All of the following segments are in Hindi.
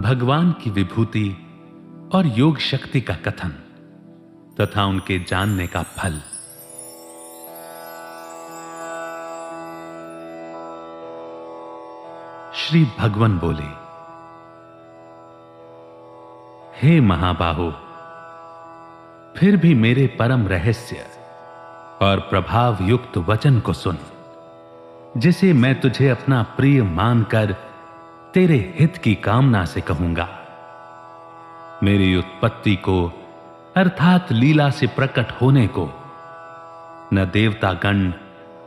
भगवान की विभूति और योग शक्ति का कथन तथा उनके जानने का फल। श्री भगवान बोले, हे महाबाहो, फिर भी मेरे परम रहस्य और प्रभाव युक्त वचन को सुन, जिसे मैं तुझे अपना प्रिय मानकर तेरे हित की कामना से कहूंगा। मेरी उत्पत्ति को अर्थात लीला से प्रकट होने को न देवतागण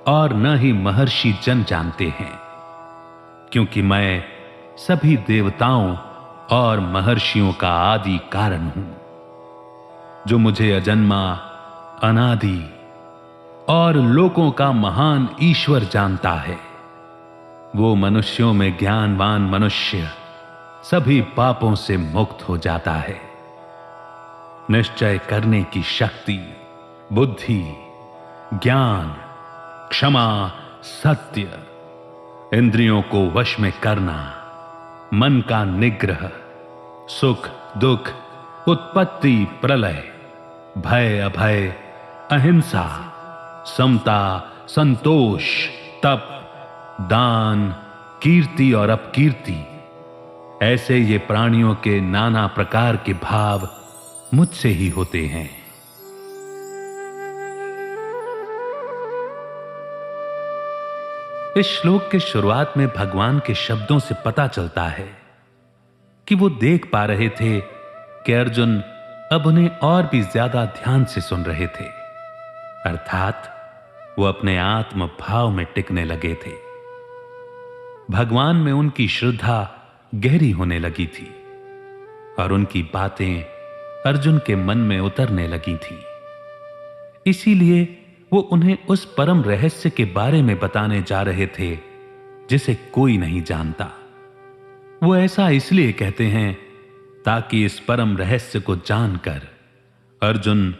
और न ही महर्षि जन जानते हैं, क्योंकि मैं सभी देवताओं और महर्षियों का आदि कारण हूं। जो मुझे अजन्मा, अनादि और लोकों का महान ईश्वर जानता है, वो मनुष्यों में ज्ञानवान मनुष्य सभी पापों से मुक्त हो जाता है। निश्चय करने की शक्ति, बुद्धि, ज्ञान, क्षमा, सत्य, इंद्रियों को वश में करना, मन का निग्रह, सुख दुख, उत्पत्ति प्रलय, भय अभय, अहिंसा, समता, संतोष, तप, दान, कीर्ति और अपकीर्ति, ऐसे ये प्राणियों के नाना प्रकार के भाव मुझसे ही होते हैं। इस श्लोक के शुरुआत में भगवान के शब्दों से पता चलता है कि वो देख पा रहे थे कि अर्जुन अब उन्हें और भी ज्यादा ध्यान से सुन रहे थे, अर्थात वो अपने आत्म भाव में टिकने लगे थे। भगवान में उनकी श्रद्धा गहरी होने लगी थी और उनकी बातें अर्जुन के मन में उतरने लगी थी। इसीलिए वो उन्हें उस परम रहस्य के बारे में बताने जा रहे थे जिसे कोई नहीं जानता। वो ऐसा इसलिए कहते हैं ताकि इस परम रहस्य को जानकर अर्जुन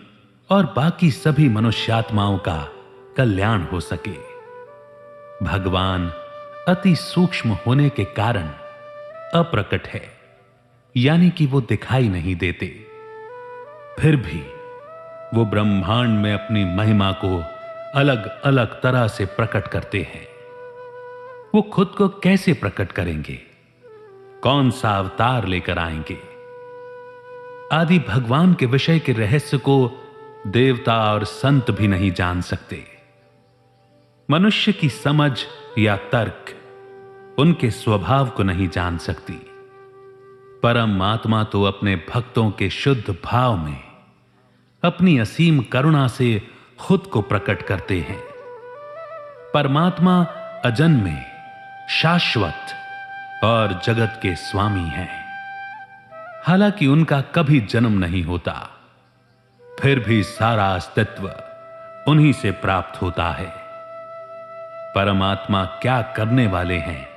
और बाकी सभी मनुष्यात्माओं का कल्याण हो सके। भगवान अति सूक्ष्म होने के कारण अप्रकट है, यानी कि वो दिखाई नहीं देते। फिर भी वो ब्रह्मांड में अपनी महिमा को अलग अलग तरह से प्रकट करते हैं। वो खुद को कैसे प्रकट करेंगे, कौन सा अवतार लेकर आएंगे, आदि भगवान के विषय के रहस्य को देवता और संत भी नहीं जान सकते। मनुष्य की समझ या तर्क उनके स्वभाव को नहीं जान सकती। परम आत्मा तो अपने भक्तों के शुद्ध भाव में अपनी असीम करुणा से खुद को प्रकट करते हैं। परमात्मा अजन्मे, शाश्वत और जगत के स्वामी हैं। हालांकि उनका कभी जन्म नहीं होता, फिर भी सारा अस्तित्व उन्हीं से प्राप्त होता है। परमात्मा क्या करने वाले हैं,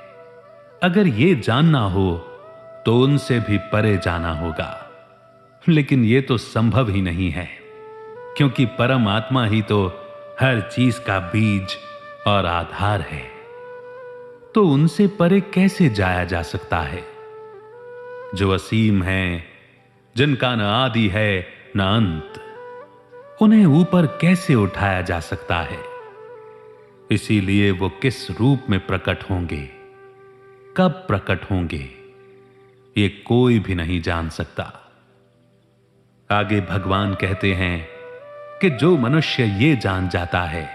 अगर ये जानना हो तो उनसे भी परे जाना होगा, लेकिन यह तो संभव ही नहीं है, क्योंकि परमात्मा ही तो हर चीज का बीज और आधार है। तो उनसे परे कैसे जाया जा सकता है? जो असीम हैं, जिनका न आदि है न अंत, उन्हें ऊपर कैसे उठाया जा सकता है? इसीलिए वो किस रूप में प्रकट होंगे, कब प्रकट होंगे, ये कोई भी नहीं जान सकता। आगे भगवान कहते हैं कि जो मनुष्य ये जान जाता है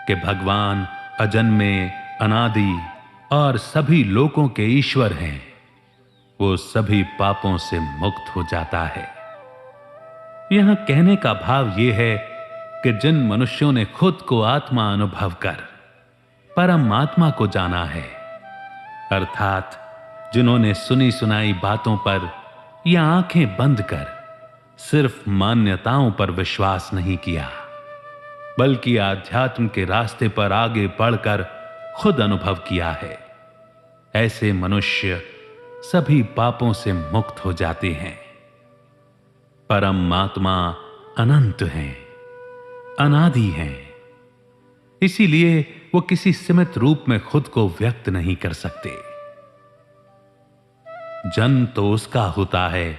कि भगवान अजन्मे, अनादि और सभी लोकों के ईश्वर हैं, वो सभी पापों से मुक्त हो जाता है। यहां कहने का भाव यह है कि जिन मनुष्यों ने खुद को आत्मा अनुभव कर परमात्मा को जाना है, अर्थात जिन्होंने सुनी सुनाई बातों पर या आंखें बंद कर सिर्फ मान्यताओं पर विश्वास नहीं किया, बल्कि आध्यात्म के रास्ते पर आगे बढ़कर खुद अनुभव किया है, ऐसे मनुष्य सभी पापों से मुक्त हो जाते हैं। परमात्मा अनंत हैं, अनादि हैं, इसीलिए वो किसी सीमित रूप में खुद को व्यक्त नहीं कर सकते। जन्म तो उसका होता है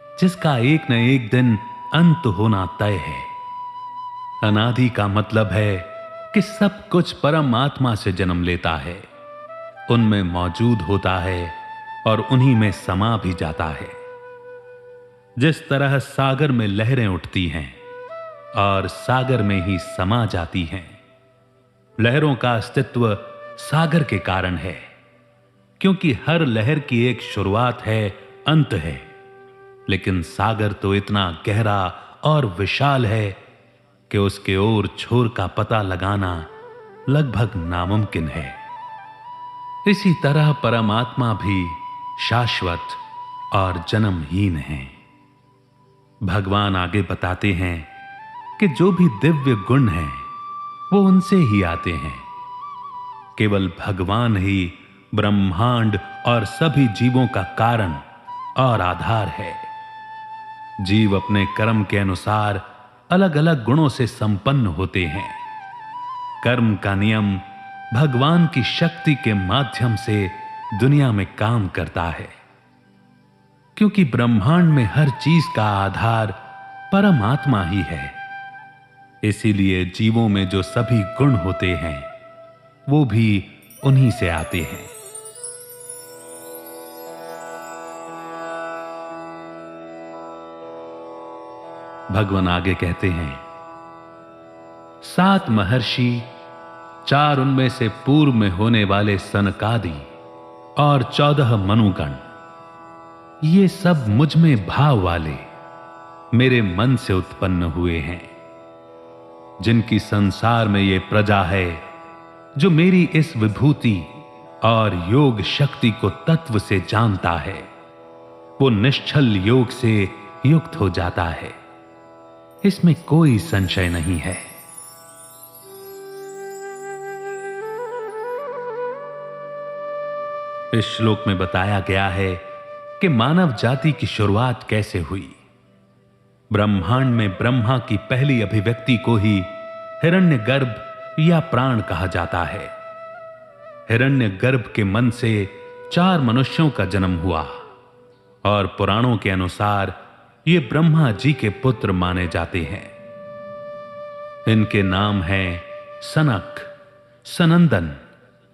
जिसका एक न एक दिन अंत होना तय है। अनादि का मतलब है कि सब कुछ परमात्मा से जन्म लेता है, उनमें मौजूद होता है और उन्हीं में समा भी जाता है। जिस तरह सागर में लहरें उठती हैं और सागर में ही समा जाती हैं। लहरों का अस्तित्व सागर के कारण है, क्योंकि हर लहर की एक शुरुआत है, अंत है। लेकिन सागर तो इतना गहरा और विशाल है कि उसके ओर छोर का पता लगाना लगभग नामुमकिन है। इसी तरह परमात्मा भी शाश्वत और जन्महीन है। भगवान आगे बताते हैं कि जो भी दिव्य गुण हैं वो उनसे ही आते हैं। केवल भगवान ही ब्रह्मांड और सभी जीवों का कारण और आधार है। जीव अपने कर्म के अनुसार अलग अलग गुणों से संपन्न होते हैं। कर्म का नियम भगवान की शक्ति के माध्यम से दुनिया में काम करता है, क्योंकि ब्रह्मांड में हर चीज का आधार परमात्मा ही है। इसीलिए जीवों में जो सभी गुण होते हैं वो भी उन्हीं से आते हैं। भगवान आगे कहते हैं, 7 महर्षि, 4 उनमें से पूर्व में होने वाले सनकादि और 14 मनुगण, ये सब मुझ में भाव वाले मेरे मन से उत्पन्न हुए हैं। जिनकी संसार में ये प्रजा है जो मेरी इस विभूति और योग शक्ति को तत्व से जानता है, वो निश्चल योग से युक्त हो जाता है। इसमें कोई संशय नहीं है। इस श्लोक में बताया गया है कि मानव जाति की शुरुआत कैसे हुई। ब्रह्मांड में ब्रह्मा की पहली अभिव्यक्ति को ही हिरण्यगर्भ या प्राण कहा जाता है। हिरण्यगर्भ के मन से 4 मनुष्यों का जन्म हुआ और पुराणों के अनुसार ये ब्रह्मा जी के पुत्र माने जाते हैं। इनके नाम हैं सनक, सनंदन,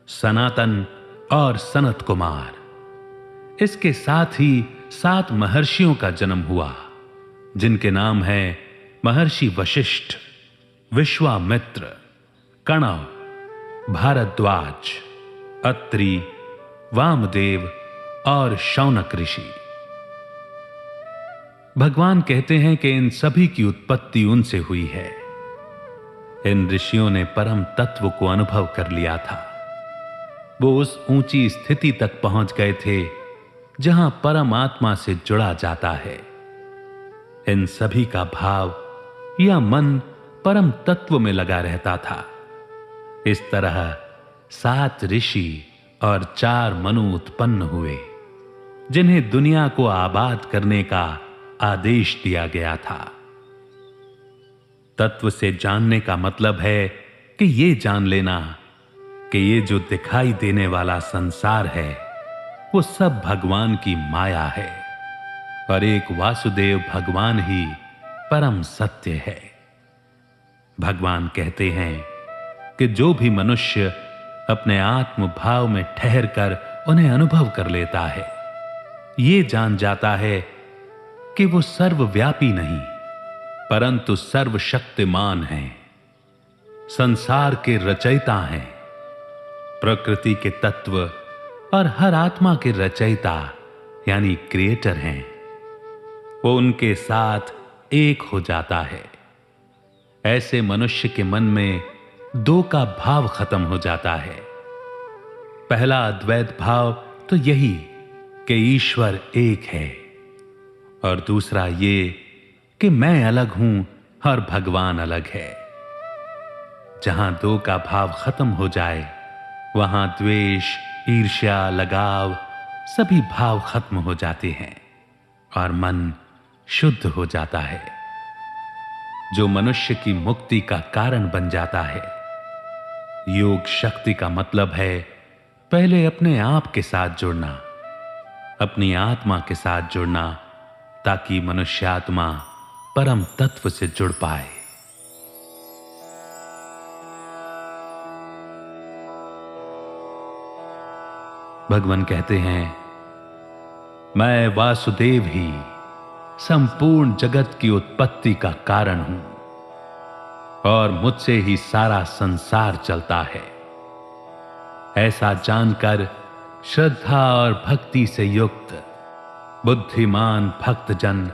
सनातन और सनत कुमार। इसके साथ ही 7 महर्षियों का जन्म हुआ, जिनके नाम हैं महर्षि वशिष्ठ, विश्वामित्र, कणव, भारद्वाज, अत्रि, वामदेव और शौनक ऋषि। भगवान कहते हैं कि इन सभी की उत्पत्ति उनसे हुई है। इन ऋषियों ने परम तत्व को अनुभव कर लिया था। वो उस ऊंची स्थिति तक पहुंच गए थे जहां परमात्मा से जुड़ा जाता है। इन सभी का भाव या मन परम तत्व में लगा रहता था। इस तरह 7 ऋषि और 4 मनु उत्पन्न हुए, जिन्हें दुनिया को आबाद करने का आदेश दिया गया था। तत्व से जानने का मतलब है कि ये जान लेना कि ये जो दिखाई देने वाला संसार है वो सब भगवान की माया है और एक वासुदेव भगवान ही परम सत्य है। भगवान कहते हैं कि जो भी मनुष्य अपने आत्म भाव में ठहर कर उन्हें अनुभव कर लेता है, ये जान जाता है कि वो सर्वव्यापी नहीं परंतु सर्वशक्तिमान हैं, संसार के रचयिता हैं, प्रकृति के तत्व और हर आत्मा के रचयिता यानी क्रिएटर हैं। वो उनके साथ एक हो जाता है। ऐसे मनुष्य के मन में 2 का भाव खत्म हो जाता है। पहला अद्वैत भाव तो यही कि ईश्वर एक है और दूसरा ये कि मैं अलग हूं और भगवान अलग है। जहां 2 का भाव खत्म हो जाए वहां द्वेष, ईर्ष्या, लगाव सभी भाव खत्म हो जाते हैं और मन शुद्ध हो जाता है, जो मनुष्य की मुक्ति का कारण बन जाता है। योग शक्ति का मतलब है पहले अपने आप के साथ जुड़ना, अपनी आत्मा के साथ जुड़ना, ताकि मनुष्य आत्मा परम तत्व से जुड़ पाए। भगवान कहते हैं, मैं वासुदेव ही संपूर्ण जगत की उत्पत्ति का कारण हूं और मुझसे ही सारा संसार चलता है। ऐसा जानकर श्रद्धा और भक्ति से युक्त बुद्धिमान भक्तजन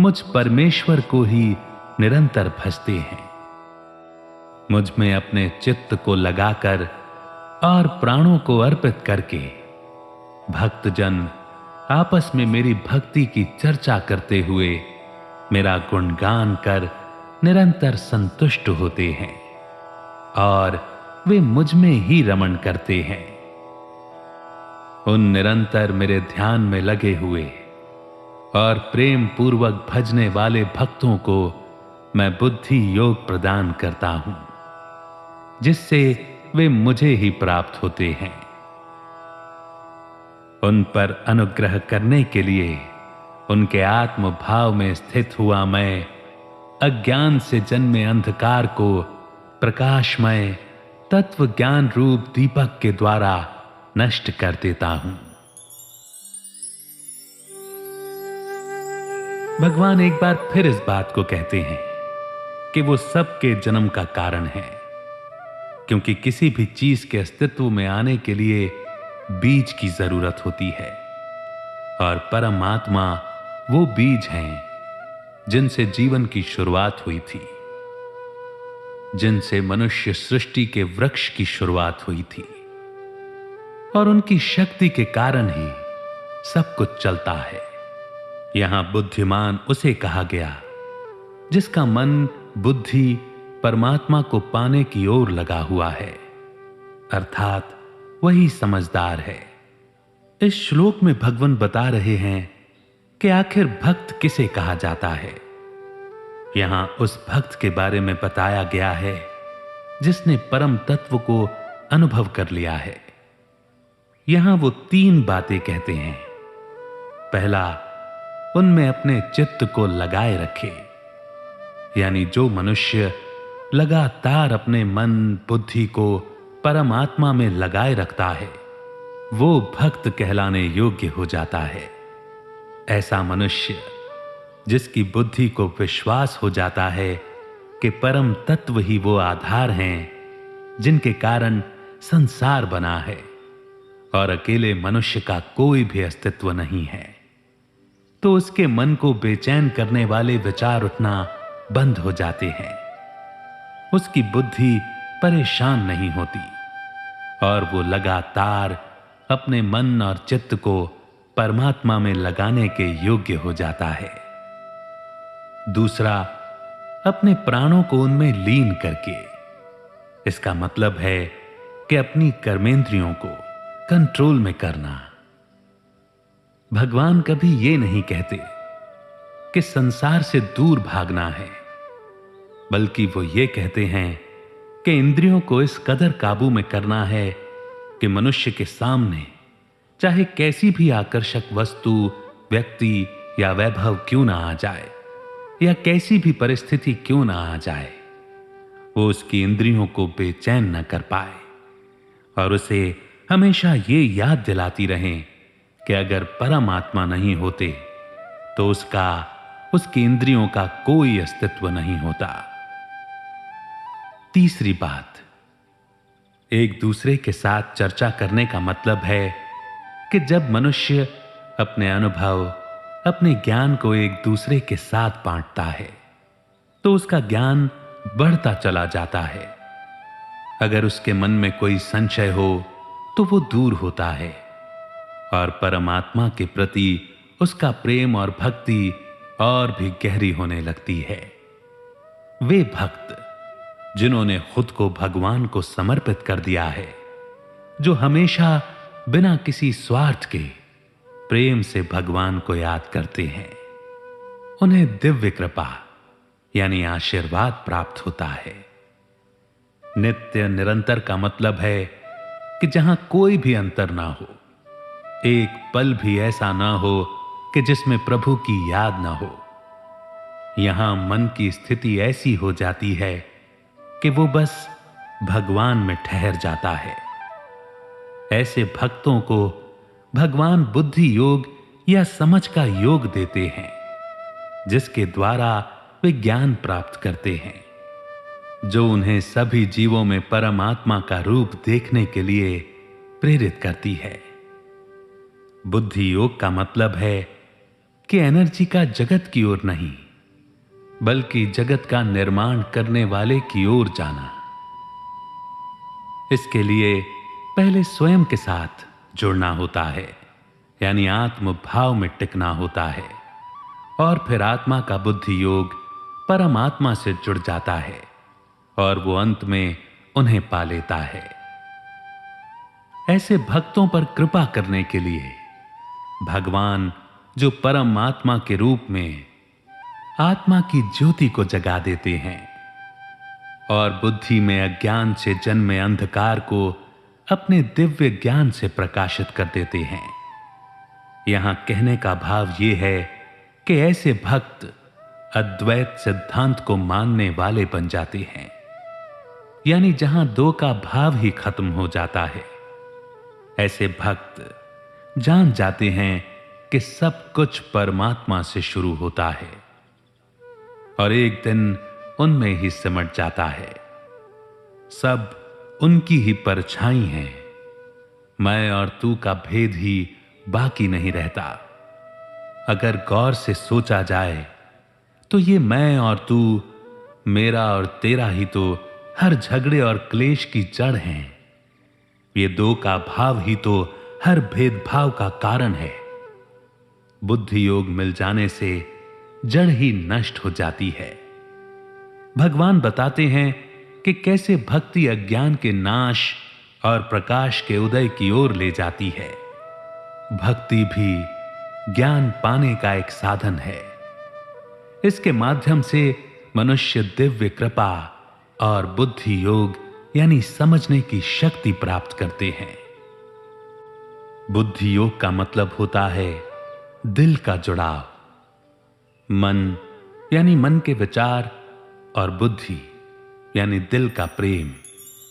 मुझ परमेश्वर को ही निरंतर भजते हैं। मुझ में अपने चित्त को लगाकर और प्राणों को अर्पित करके भक्तजन आपस में मेरी भक्ति की चर्चा करते हुए मेरा गुणगान कर निरंतर संतुष्ट होते हैं और वे मुझ में ही रमण करते हैं। उन निरंतर मेरे ध्यान में लगे हुए और प्रेम पूर्वक भजने वाले भक्तों को मैं बुद्धि योग प्रदान करता हूं, जिससे वे मुझे ही प्राप्त होते हैं। उन पर अनुग्रह करने के लिए उनके आत्म भाव में स्थित हुआ मैं अज्ञान से जन्मे अंधकार को प्रकाशमय तत्व ज्ञान रूप दीपक के द्वारा नष्ट कर देता हूं। भगवान एक बार फिर इस बात को कहते हैं कि वो सबके जन्म का कारण है, क्योंकि किसी भी चीज के अस्तित्व में आने के लिए बीज की जरूरत होती है और परमात्मा वो बीज हैं जिनसे जीवन की शुरुआत हुई थी, जिनसे मनुष्य सृष्टि के वृक्ष की शुरुआत हुई थी और उनकी शक्ति के कारण ही सब कुछ चलता है। यहां बुद्धिमान उसे कहा गया जिसका मन बुद्धि परमात्मा को पाने की ओर लगा हुआ है, अर्थात वही समझदार है। इस श्लोक में भगवान बता रहे हैं कि आखिर भक्त किसे कहा जाता है। यहां उस भक्त के बारे में बताया गया है जिसने परम तत्व को अनुभव कर लिया है। यहां वो 3 बातें कहते हैं। पहला, उनमें अपने चित्त को लगाए रखे, यानी जो मनुष्य लगातार अपने मन बुद्धि को परमात्मा में लगाए रखता है वो भक्त कहलाने योग्य हो जाता है। ऐसा मनुष्य जिसकी बुद्धि को विश्वास हो जाता है कि परम तत्व ही वो आधार हैं जिनके कारण संसार बना है और अकेले मनुष्य का कोई भी अस्तित्व नहीं है, तो उसके मन को बेचैन करने वाले विचार उठना बंद हो जाते हैं। उसकी बुद्धि परेशान नहीं होती और वो लगातार अपने मन और चित्त को परमात्मा में लगाने के योग्य हो जाता है। दूसरा, अपने प्राणों को उनमें लीन करके। इसका मतलब है कि अपनी कर्मेंद्रियों को कंट्रोल में करना। भगवान कभी ये नहीं कहते कि संसार से दूर भागना है, बल्कि वो ये कहते हैं कि इंद्रियों को इस कदर काबू में करना है कि मनुष्य के सामने चाहे कैसी भी आकर्षक वस्तु, व्यक्ति या वैभव क्यों ना आ जाए या कैसी भी परिस्थिति क्यों ना आ जाए, वो उसकी इंद्रियों को बेचैन न कर पाए और उसे हमेशा ये याद दिलाती रहें कि अगर परमात्मा नहीं होते तो उसकी इंद्रियों का कोई अस्तित्व नहीं होता। तीसरी बात, एक दूसरे के साथ चर्चा करने का मतलब है कि जब मनुष्य अपने अनुभव, अपने ज्ञान को एक दूसरे के साथ बांटता है तो उसका ज्ञान बढ़ता चला जाता है। अगर उसके मन में कोई संशय हो तो वो दूर होता है और परमात्मा के प्रति उसका प्रेम और भक्ति और भी गहरी होने लगती है। वे भक्त जिन्होंने खुद को भगवान को समर्पित कर दिया है, जो हमेशा बिना किसी स्वार्थ के प्रेम से भगवान को याद करते हैं, उन्हें दिव्य कृपा यानी आशीर्वाद प्राप्त होता है। नित्य निरंतर का मतलब है कि जहां कोई भी अंतर ना हो, एक पल भी ऐसा ना हो कि जिसमें प्रभु की याद ना हो। यहां मन की स्थिति ऐसी हो जाती है कि वो बस भगवान में ठहर जाता है। ऐसे भक्तों को भगवान बुद्धि योग या समझ का योग देते हैं, जिसके द्वारा वे ज्ञान प्राप्त करते हैं, जो उन्हें सभी जीवों में परमात्मा का रूप देखने के लिए प्रेरित करती है। बुद्धि योग का मतलब है कि एनर्जी का जगत की ओर नहीं, बल्कि जगत का निर्माण करने वाले की ओर जाना। इसके लिए पहले स्वयं के साथ जुड़ना होता है, यानी आत्म भाव में टिकना होता है, और फिर आत्मा का बुद्धि योग परमात्मा से जुड़ जाता है और वो अंत में उन्हें पा लेता है। ऐसे भक्तों पर कृपा करने के लिए भगवान, जो परमात्मा के रूप में आत्मा की ज्योति को जगा देते हैं और बुद्धि में अज्ञान से जन्मे अंधकार को अपने दिव्य ज्ञान से प्रकाशित कर देते हैं। यहां कहने का भाव यह है कि ऐसे भक्त अद्वैत सिद्धांत को मानने वाले बन जाते हैं, यानी जहां दो का भाव ही खत्म हो जाता है। ऐसे भक्त जान जाते हैं कि सब कुछ परमात्मा से शुरू होता है और एक दिन उनमें ही सिमट जाता है। सब उनकी ही परछाई है। मैं और तू का भेद ही बाकी नहीं रहता। अगर गौर से सोचा जाए तो ये मैं और तू, मेरा और तेरा ही तो हर झगड़े और क्लेश की जड़ हैं। ये दो का भाव ही तो हर भेदभाव का कारण है। बुद्धि योग मिल जाने से जड़ ही नष्ट हो जाती है। भगवान बताते हैं कि कैसे भक्ति अज्ञान के नाश और प्रकाश के उदय की ओर ले जाती है। भक्ति भी ज्ञान पाने का एक साधन है। इसके माध्यम से मनुष्य दिव्य कृपा और बुद्धि योग यानी समझने की शक्ति प्राप्त करते हैं। बुद्धि योग का मतलब होता है दिल का जुड़ाव। मन यानी मन के विचार और बुद्धि यानी दिल का प्रेम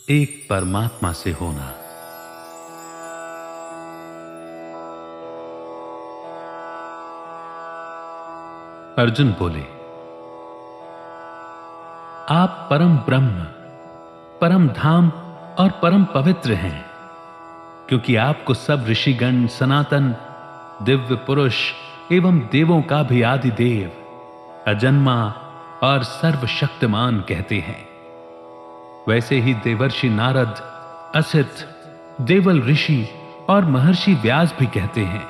एक परमात्मा से होना। अर्जुन बोले, आप परम ब्रह्म, परम धाम और परम पवित्र हैं, क्योंकि आपको सब ऋषिगण, सनातन दिव्य पुरुष एवं देवों का भी आदि देव, अजन्मा और सर्वशक्तिमान कहते हैं। वैसे ही देवर्षि नारद, असित, देवल ऋषि और महर्षि व्यास भी कहते हैं,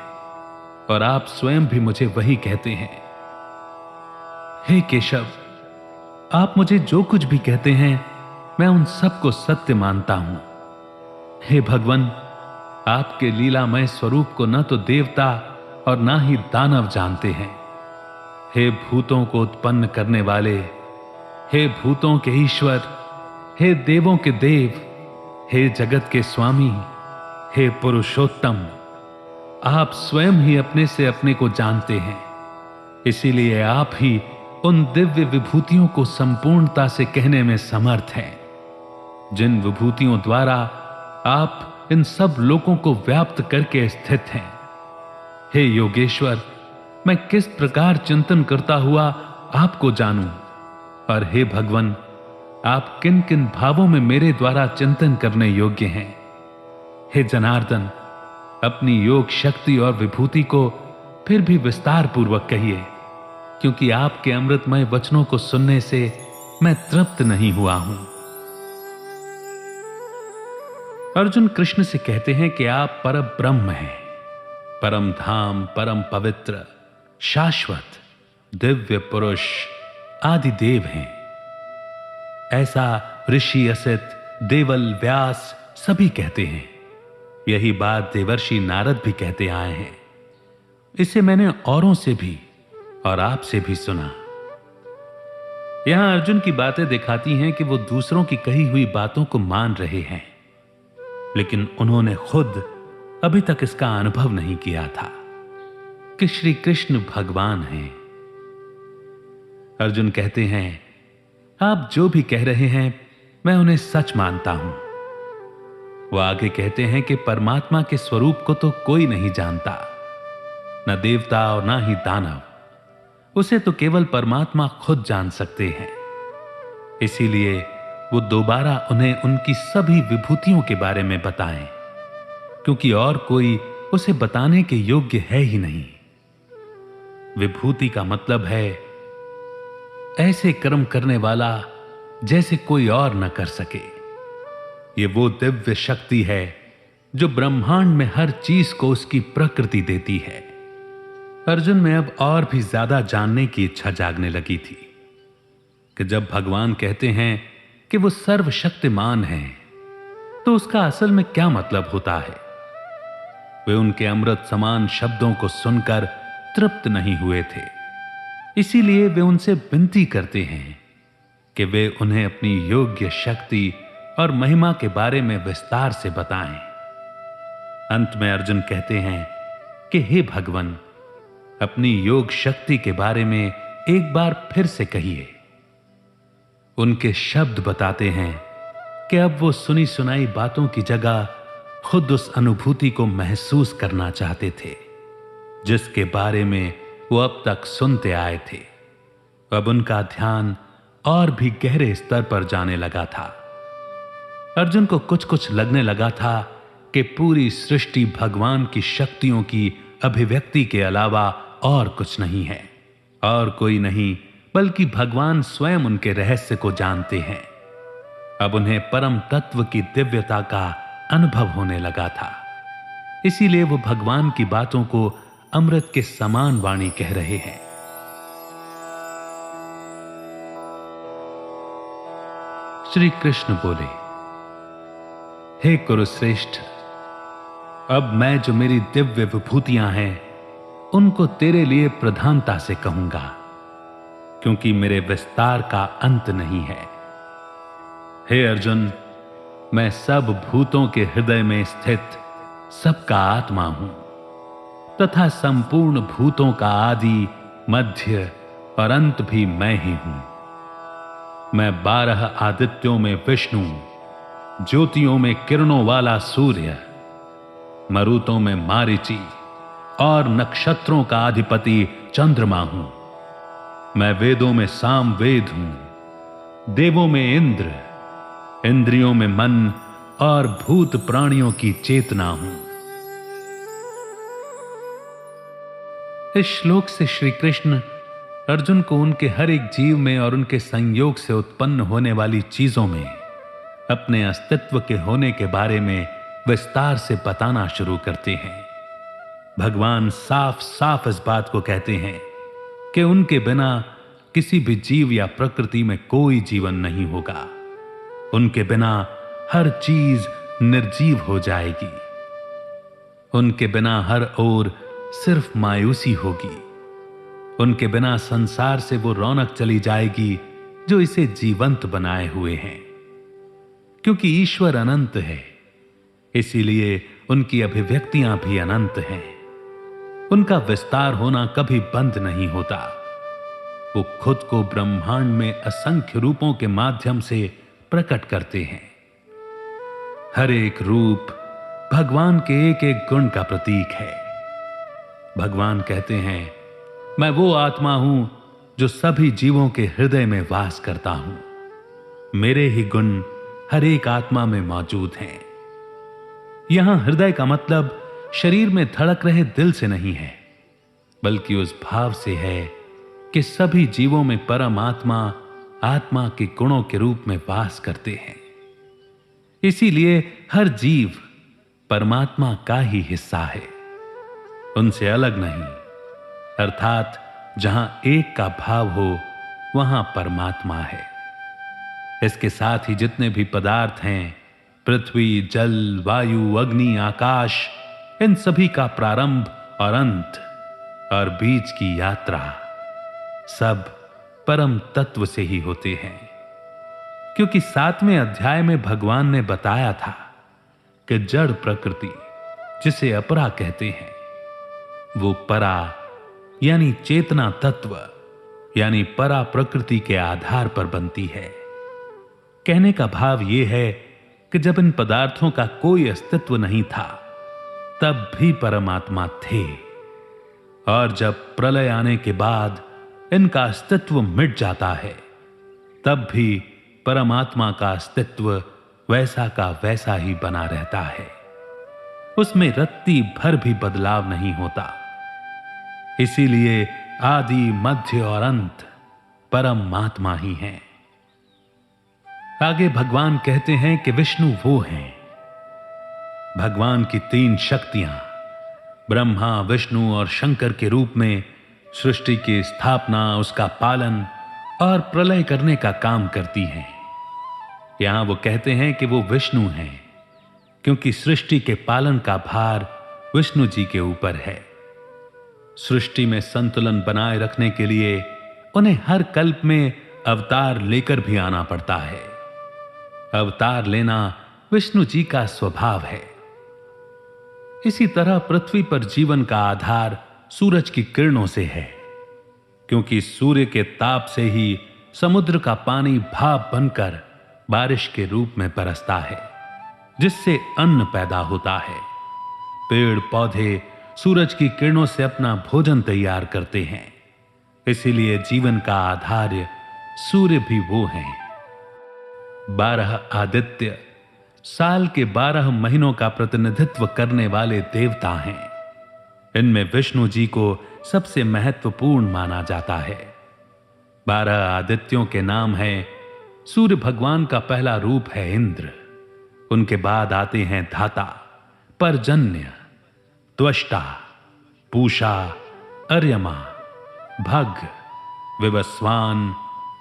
और आप स्वयं भी मुझे वही कहते हैं। हे केशव, आप मुझे जो कुछ भी कहते हैं मैं उन सबको सत्य मानता हूं। हे भगवान, आपके लीलामय स्वरूप को न तो देवता और ना ही दानव जानते हैं। हे भूतों को उत्पन्न करने वाले, हे भूतों के ईश्वर, हे देवों के देव, हे जगत के स्वामी, हे पुरुषोत्तम, आप स्वयं ही अपने से अपने को जानते हैं। इसीलिए आप ही उन दिव्य विभूतियों को संपूर्णता से कहने में समर्थ हैं, जिन विभूतियों द्वारा आप इन सब लोगों को व्याप्त करके स्थित हैं। हे योगेश्वर, मैं किस प्रकार चिंतन करता हुआ आपको जानूं, और हे भगवान, आप किन किन भावों में मेरे द्वारा चिंतन करने योग्य हैं। हे जनार्दन, अपनी योग शक्ति और विभूति को फिर भी विस्तार पूर्वक कहिए, क्योंकि आपके अमृतमय वचनों को सुनने से मैं तृप्त नहीं हुआ हूं। अर्जुन कृष्ण से कहते हैं कि आप परम ब्रह्म हैं, परम धाम, परम पवित्र, शाश्वत, दिव्य पुरुष, आदि देव हैं। ऐसा ऋषि, असित, देवल, व्यास सभी कहते हैं। यही बात देवर्षि नारद भी कहते आए हैं। इसे मैंने औरों से भी और आपसे भी सुना। यहां अर्जुन की बातें दिखाती हैं कि वो दूसरों की कही हुई बातों को मान रहे हैं, लेकिन उन्होंने खुद अभी तक इसका अनुभव नहीं किया था कि श्री कृष्ण भगवान हैं। अर्जुन कहते हैं, आप जो भी कह रहे हैं मैं उन्हें सच मानता हूं। वो आगे कहते हैं कि परमात्मा के स्वरूप को तो कोई नहीं जानता, न देवता और ना ही दानव, उसे तो केवल परमात्मा खुद जान सकते हैं। इसीलिए वो दोबारा उन्हें उनकी सभी विभूतियों के बारे में बताएं, क्योंकि और कोई उसे बताने के योग्य है ही नहीं। विभूति का मतलब है ऐसे कर्म करने वाला जैसे कोई और न कर सके। ये वो दिव्य शक्ति है जो ब्रह्मांड में हर चीज को उसकी प्रकृति देती है। अर्जुन में अब और भी ज्यादा जानने की इच्छा जागने लगी थी कि जब भगवान कहते हैं कि वो सर्वशक्तिमान हैं, तो उसका असल में क्या मतलब होता है। वे उनके अमृत समान शब्दों को सुनकर तृप्त नहीं हुए थे, इसीलिए वे उनसे विनती करते हैं कि वे उन्हें अपनी योग्य शक्ति और महिमा के बारे में विस्तार से बताएं। अंत में अर्जुन कहते हैं कि हे भगवान, अपनी योग शक्ति के बारे में एक बार फिर से कहिए। उनके शब्द बताते हैं कि अब वो सुनी सुनाई बातों की जगह खुद उस अनुभूति को महसूस करना चाहते थे जिसके बारे में वो अब तक सुनते आए थे। अब उनका ध्यान और भी गहरे स्तर पर जाने लगा था। अर्जुन को कुछ कुछ लगने लगा था कि पूरी सृष्टि भगवान की शक्तियों की अभिव्यक्ति के अलावा और कुछ नहीं है, और कोई नहीं बल्कि भगवान स्वयं उनके रहस्य को जानते हैं। अब उन्हें परम तत्व की दिव्यता का अनुभव होने लगा था, इसीलिए वो भगवान की बातों को अमृत के समान वाणी कह रहे हैं। श्री कृष्ण बोले, हे कुरुश्रेष्ठ, अब मैं जो मेरी दिव्य विभूतियां हैं उनको तेरे लिए प्रधानता से कहूंगा, क्योंकि मेरे विस्तार का अंत नहीं है। हे अर्जुन, मैं सब भूतों के हृदय में स्थित सबका आत्मा हूं तथा संपूर्ण भूतों का आदि, मध्य और अंत भी मैं ही हूं। मैं 12 आदित्यों में विष्णु, ज्योतियों में किरणों वाला सूर्य, मरुतों में मारीची और नक्षत्रों का अधिपति चंद्रमा हूं। मैं वेदों में साम वेद हूं, देवों में इंद्र, इंद्रियों में मन और भूत प्राणियों की चेतना हूं। इस श्लोक से श्री कृष्ण अर्जुन को उनके हर एक जीव में और उनके संयोग से उत्पन्न होने वाली चीजों में अपने अस्तित्व के होने के बारे में विस्तार से बताना शुरू करते हैं। भगवान साफ साफ इस बात को कहते हैं कि उनके बिना किसी भी जीव या प्रकृति में कोई जीवन नहीं होगा। उनके बिना हर चीज निर्जीव हो जाएगी। उनके बिना हर ओर सिर्फ मायूसी होगी। उनके बिना संसार से वो रौनक चली जाएगी जो इसे जीवंत बनाए हुए हैं। क्योंकि ईश्वर अनंत है, इसीलिए उनकी अभिव्यक्तियां भी अनंत हैं। उनका विस्तार होना कभी बंद नहीं होता। वो खुद को ब्रह्मांड में असंख्य रूपों के माध्यम से प्रकट करते हैं। हर एक रूप भगवान के एक एक गुण का प्रतीक है। भगवान कहते हैं, मैं वो आत्मा हूं जो सभी जीवों के हृदय में वास करता हूं। मेरे ही गुण हर एक आत्मा में मौजूद हैं। यहां हृदय का मतलब शरीर में धड़क रहे दिल से नहीं है, बल्कि उस भाव से है कि सभी जीवों में परमात्मा आत्मा के गुणों के रूप में वास करते हैं। इसीलिए हर जीव परमात्मा का ही हिस्सा है, उनसे अलग नहीं। अर्थात जहां एक का भाव हो वहां परमात्मा है। इसके साथ ही जितने भी पदार्थ हैं, पृथ्वी, जल, वायु, अग्नि, आकाश, इन सभी का प्रारंभ और अंत और बीच की यात्रा सब परम तत्व से ही होते हैं। क्योंकि 7वें अध्याय में भगवान ने बताया था कि जड़ प्रकृति जिसे अपरा कहते हैं, वो परा यानी चेतना तत्व यानी परा प्रकृति के आधार पर बनती है। कहने का भाव यह है कि जब इन पदार्थों का कोई अस्तित्व नहीं था तब भी परमात्मा थे, और जब प्रलय आने के बाद इनका अस्तित्व मिट जाता है तब भी परमात्मा का अस्तित्व वैसा का वैसा ही बना रहता है। उसमें रत्ती भर भी बदलाव नहीं होता। इसीलिए आदि मध्य और अंत परमात्मा ही हैं। आगे भगवान कहते हैं कि विष्णु वो हैं। भगवान की 3 शक्तियां ब्रह्मा, विष्णु और शंकर के रूप में सृष्टि की स्थापना, उसका पालन और प्रलय करने का काम करती हैं। यहां वो कहते हैं कि वो विष्णु हैं क्योंकि सृष्टि के पालन का भार विष्णु जी के ऊपर है। सृष्टि में संतुलन बनाए रखने के लिए उन्हें हर कल्प में अवतार लेकर भी आना पड़ता है। अवतार लेना विष्णु जी का स्वभाव है। इसी तरह पृथ्वी पर जीवन का आधार सूरज की किरणों से है, क्योंकि सूर्य के ताप से ही समुद्र का पानी भाप बनकर बारिश के रूप में बरसता है, जिससे अन्न पैदा होता है। पेड़ पौधे सूरज की किरणों से अपना भोजन तैयार करते हैं। इसीलिए जीवन का आधार सूर्य भी वो हैं। 12 आदित्य साल के 12 महीनों का प्रतिनिधित्व करने वाले देवता हैं। इनमें विष्णु जी को सबसे महत्वपूर्ण माना जाता है। 12 आदित्यों के नाम हैं। सूर्य भगवान का पहला रूप है इंद्र। उनके बाद आते हैं धाता, पर्जन्य, त्वष्टा, पूषा, अर्यमा, भग, विवस्वान,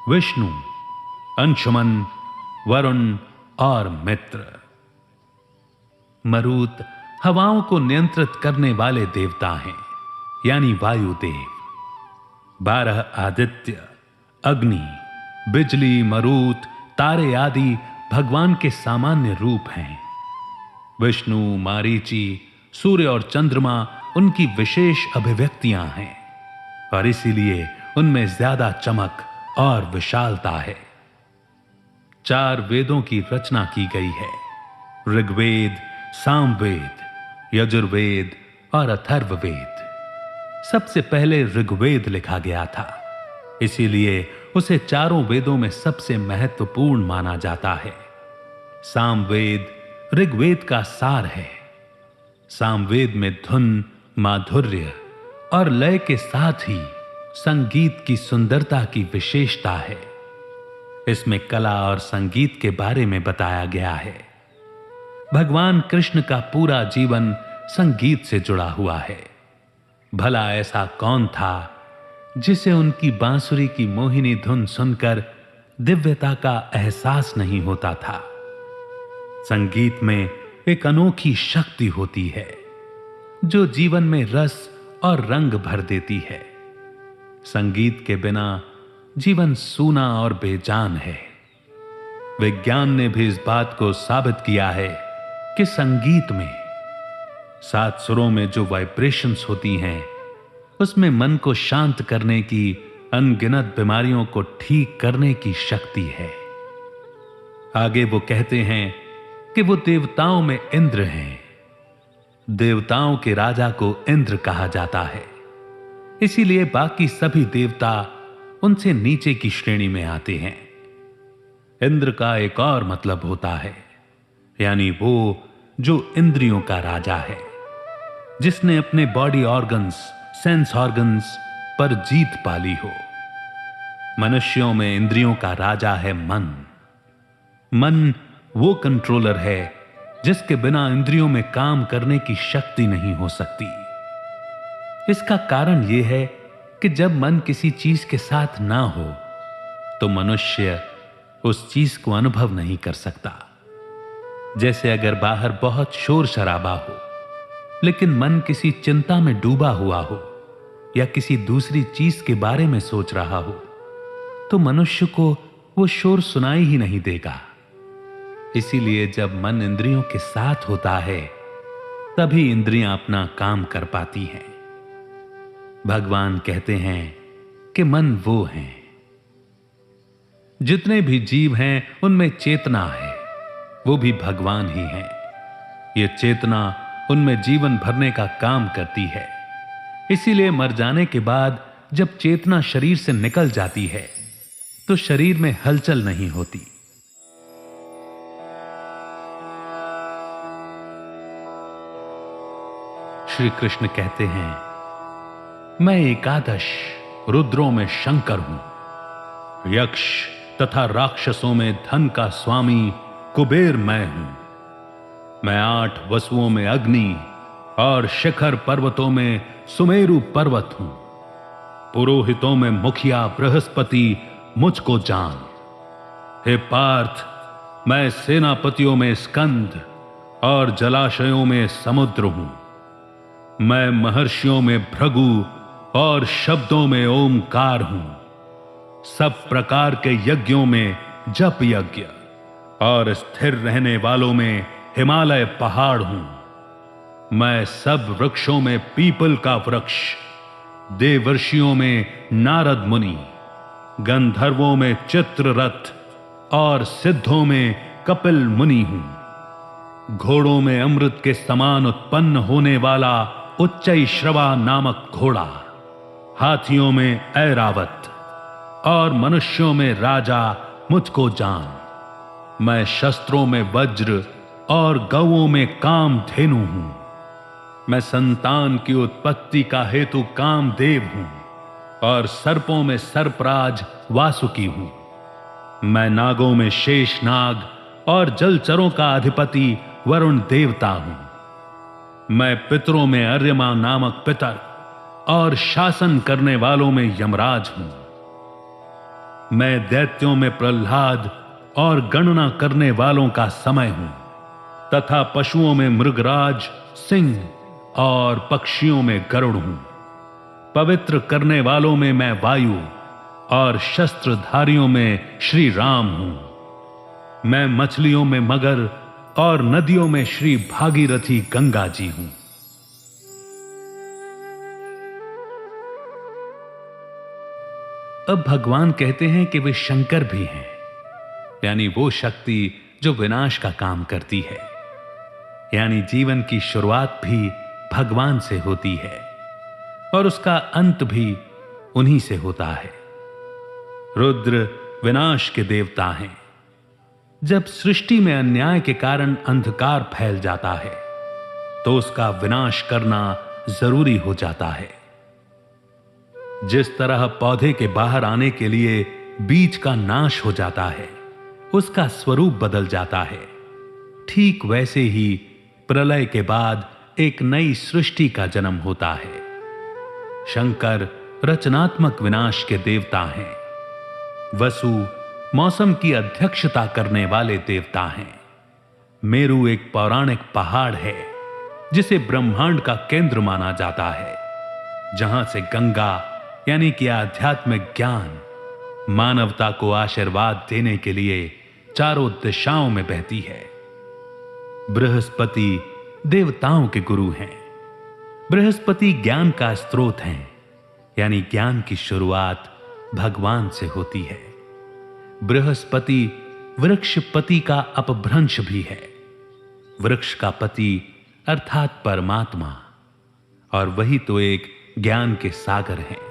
विष्णु, अंशुमन, वरुण और मित्र। मरुत हवाओं को नियंत्रित करने वाले देवता हैं, यानी वायुदेव। 12 आदित्य, अग्नि, बिजली, मरुत, तारे आदि भगवान के सामान्य रूप हैं। विष्णु, मारीची, सूर्य और चंद्रमा उनकी विशेष अभिव्यक्तियां हैं और इसीलिए उनमें ज्यादा चमक और विशालता है। 4 वेदों की रचना की गई है, ऋग्वेद, सामवेद, यजुर्वेद और अथर्ववेद। सबसे पहले ऋग्वेद लिखा गया था, इसीलिए उसे चारों वेदों में सबसे महत्वपूर्ण माना जाता है। सामवेद ऋग्वेद का सार है। सामवेद में धुन, माधुर्य और लय के साथ ही संगीत की सुंदरता की विशेषता है। इसमें कला और संगीत के बारे में बताया गया है। भगवान कृष्ण का पूरा जीवन संगीत से जुड़ा हुआ है। भला ऐसा कौन था जिसे उनकी बांसुरी की मोहिनी धुन सुनकर दिव्यता का एहसास नहीं होता था। संगीत में एक अनोखी शक्ति होती है जो जीवन में रस और रंग भर देती है। संगीत के बिना जीवन सूना और बेजान है। विज्ञान ने भी इस बात को साबित किया है कि संगीत में 7 सुरों में जो वाइब्रेशंस होती हैं, उसमें मन को शांत करने की, अनगिनत बीमारियों को ठीक करने की शक्ति है। आगे वो कहते हैं कि वो देवताओं में इंद्र हैं। देवताओं के राजा को इंद्र कहा जाता है, इसीलिए बाकी सभी देवता उनसे नीचे की श्रेणी में आते हैं। इंद्र का एक और मतलब होता है, यानी वो जो इंद्रियों का राजा है, जिसने अपने बॉडी ऑर्गन्स, सेंस ऑर्गन्स पर जीत पाली हो। मनुष्यों में इंद्रियों का राजा है मन। मन वो कंट्रोलर है जिसके बिना इंद्रियों में काम करने की शक्ति नहीं हो सकती। इसका कारण यह है कि जब मन किसी चीज के साथ ना हो तो मनुष्य उस चीज को अनुभव नहीं कर सकता। जैसे अगर बाहर बहुत शोर शराबा हो लेकिन मन किसी चिंता में डूबा हुआ हो या किसी दूसरी चीज के बारे में सोच रहा हो तो मनुष्य को वो शोर सुनाई ही नहीं देगा। इसीलिए जब मन इंद्रियों के साथ होता है तभी इंद्रियां अपना काम कर पाती हैं। भगवान कहते हैं कि मन वो है, जितने भी जीव हैं उनमें चेतना है, वो भी भगवान ही हैं। ये चेतना उनमें जीवन भरने का काम करती है। इसीलिए मर जाने के बाद जब चेतना शरीर से निकल जाती है तो शरीर में हलचल नहीं होती। श्री कृष्ण कहते हैं, मैं एकादश रुद्रों में शंकर हूं, यक्ष तथा राक्षसों में धन का स्वामी कुबेर मैं हूं। मैं 8 वसुओं में अग्नि और शिखर पर्वतों में सुमेरु पर्वत हूं। पुरोहितों में मुखिया बृहस्पति मुझको जान। हे पार्थ, मैं सेनापतियों में स्कंद और जलाशयों में समुद्र हूं। मैं महर्षियों में भृगु और शब्दों में ओमकार हूं। सब प्रकार के यज्ञों में जप यज्ञ और स्थिर रहने वालों में हिमालय पहाड़ हूं। मैं सब वृक्षों में पीपल का वृक्ष, देवर्षियों में नारद मुनि, गंधर्वों में चित्ररथ और सिद्धों में कपिल मुनि हूं। घोड़ों में अमृत के समान उत्पन्न होने वाला उच्चैश्रवा नामक घोड़ा, हाथियों में ऐरावत और मनुष्यों में राजा मुझको जान। मैं शस्त्रों में वज्र और गौओं में कामधेनु हूं। मैं संतान की उत्पत्ति का हेतु कामदेव हूं और सर्पों में सर्पराज वासुकी हूं। मैं नागों में शेषनाग और जलचरों का अधिपति वरुण देवता हूं। मैं पितरों में अर्यमा नामक पितर और शासन करने वालों में यमराज हूं। मैं दैत्यों में प्रहलाद और गणना करने वालों का समय हूं तथा पशुओं में मृगराज सिंह और पक्षियों में गरुड़ हूं। पवित्र करने वालों में मैं वायु और शस्त्रधारियों में श्री राम हूं। मैं मछलियों में मगर और नदियों में श्री भागीरथी गंगा जी हूं। अब भगवान कहते हैं कि वे शंकर भी हैं, यानी वो शक्ति जो विनाश का काम करती है, यानी जीवन की शुरुआत भी भगवान से होती है और उसका अंत भी उन्हीं से होता है। रुद्र विनाश के देवता हैं। जब सृष्टि में अन्याय के कारण अंधकार फैल जाता है तो उसका विनाश करना जरूरी हो जाता है। जिस तरह पौधे के बाहर आने के लिए बीज का नाश हो जाता है, उसका स्वरूप बदल जाता है, ठीक वैसे ही प्रलय के बाद एक नई सृष्टि का जन्म होता है। शंकर रचनात्मक विनाश के देवता हैं। वसु मौसम की अध्यक्षता करने वाले देवता हैं। मेरु एक पौराणिक पहाड़ है जिसे ब्रह्मांड का केंद्र माना जाता है, जहां से गंगा यानी कि आध्यात्मिक ज्ञान मानवता को आशीर्वाद देने के लिए चारों दिशाओं में बहती है। बृहस्पति देवताओं के गुरु हैं। बृहस्पति ज्ञान का स्रोत हैं, यानी ज्ञान की शुरुआत भगवान से होती है। बृहस्पति वृक्षपति का अपभ्रंश भी है। वृक्ष का पति अर्थात परमात्मा, और वही तो एक ज्ञान के सागर हैं।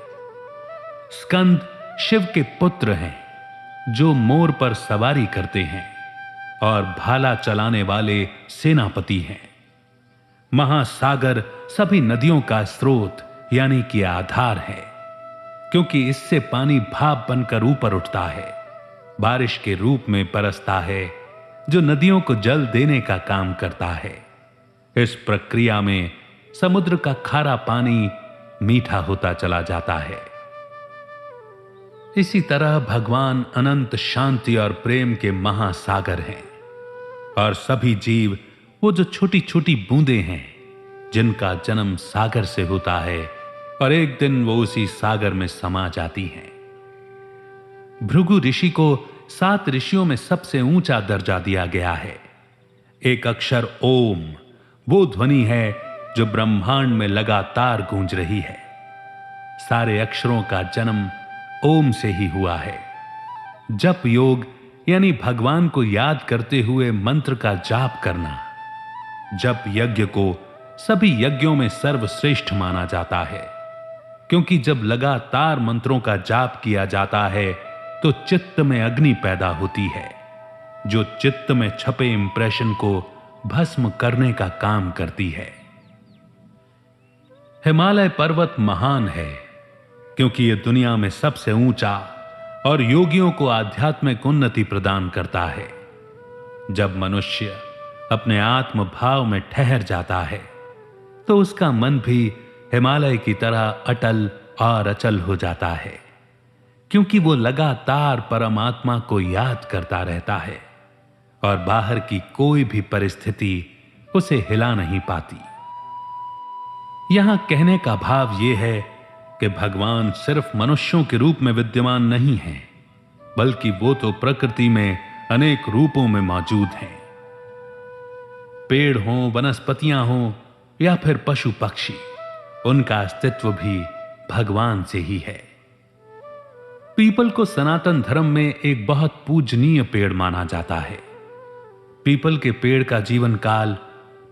स्कंद शिव के पुत्र हैं, जो मोर पर सवारी करते हैं और भाला चलाने वाले सेनापति हैं। महासागर सभी नदियों का स्रोत यानी कि आधार है, क्योंकि इससे पानी भाप बनकर ऊपर उठता है, बारिश के रूप में बरसता है, जो नदियों को जल देने का काम करता है। इस प्रक्रिया में समुद्र का खारा पानी मीठा होता चला जाता है। इसी तरह भगवान अनंत शांति और प्रेम के महासागर हैं, और सभी जीव वो जो छोटी छोटी बूंदें हैं जिनका जन्म सागर से होता है और एक दिन वो उसी सागर में समा जाती हैं। भृगु ऋषि को 7 ऋषियों में सबसे ऊंचा दर्जा दिया गया है। एक अक्षर ओम वो ध्वनि है जो ब्रह्मांड में लगातार गूंज रही है। सारे अक्षरों का जन्म ओम से ही हुआ है। जप योग यानी भगवान को याद करते हुए मंत्र का जाप करना। जप यज्ञ को सभी यज्ञों में सर्वश्रेष्ठ माना जाता है, क्योंकि जब लगातार मंत्रों का जाप किया जाता है तो चित्त में अग्नि पैदा होती है, जो चित्त में छपे इंप्रेशन को भस्म करने का काम करती है। हिमालय पर्वत महान है क्योंकि यह दुनिया में सबसे ऊंचा और योगियों को आध्यात्मिक उन्नति प्रदान करता है। जब मनुष्य अपने आत्म भाव में ठहर जाता है तो उसका मन भी हिमालय की तरह अटल और अचल हो जाता है, क्योंकि वो लगातार परमात्मा को याद करता रहता है और बाहर की कोई भी परिस्थिति उसे हिला नहीं पाती। यहां कहने का भाव यह है कि भगवान सिर्फ मनुष्यों के रूप में विद्यमान नहीं है, बल्कि वो तो प्रकृति में अनेक रूपों में मौजूद हैं। पेड़ हों, वनस्पतियां हों या फिर पशु पक्षी, उनका अस्तित्व भी भगवान से ही है। पीपल को सनातन धर्म में एक बहुत पूजनीय पेड़ माना जाता है। पीपल के पेड़ का जीवन काल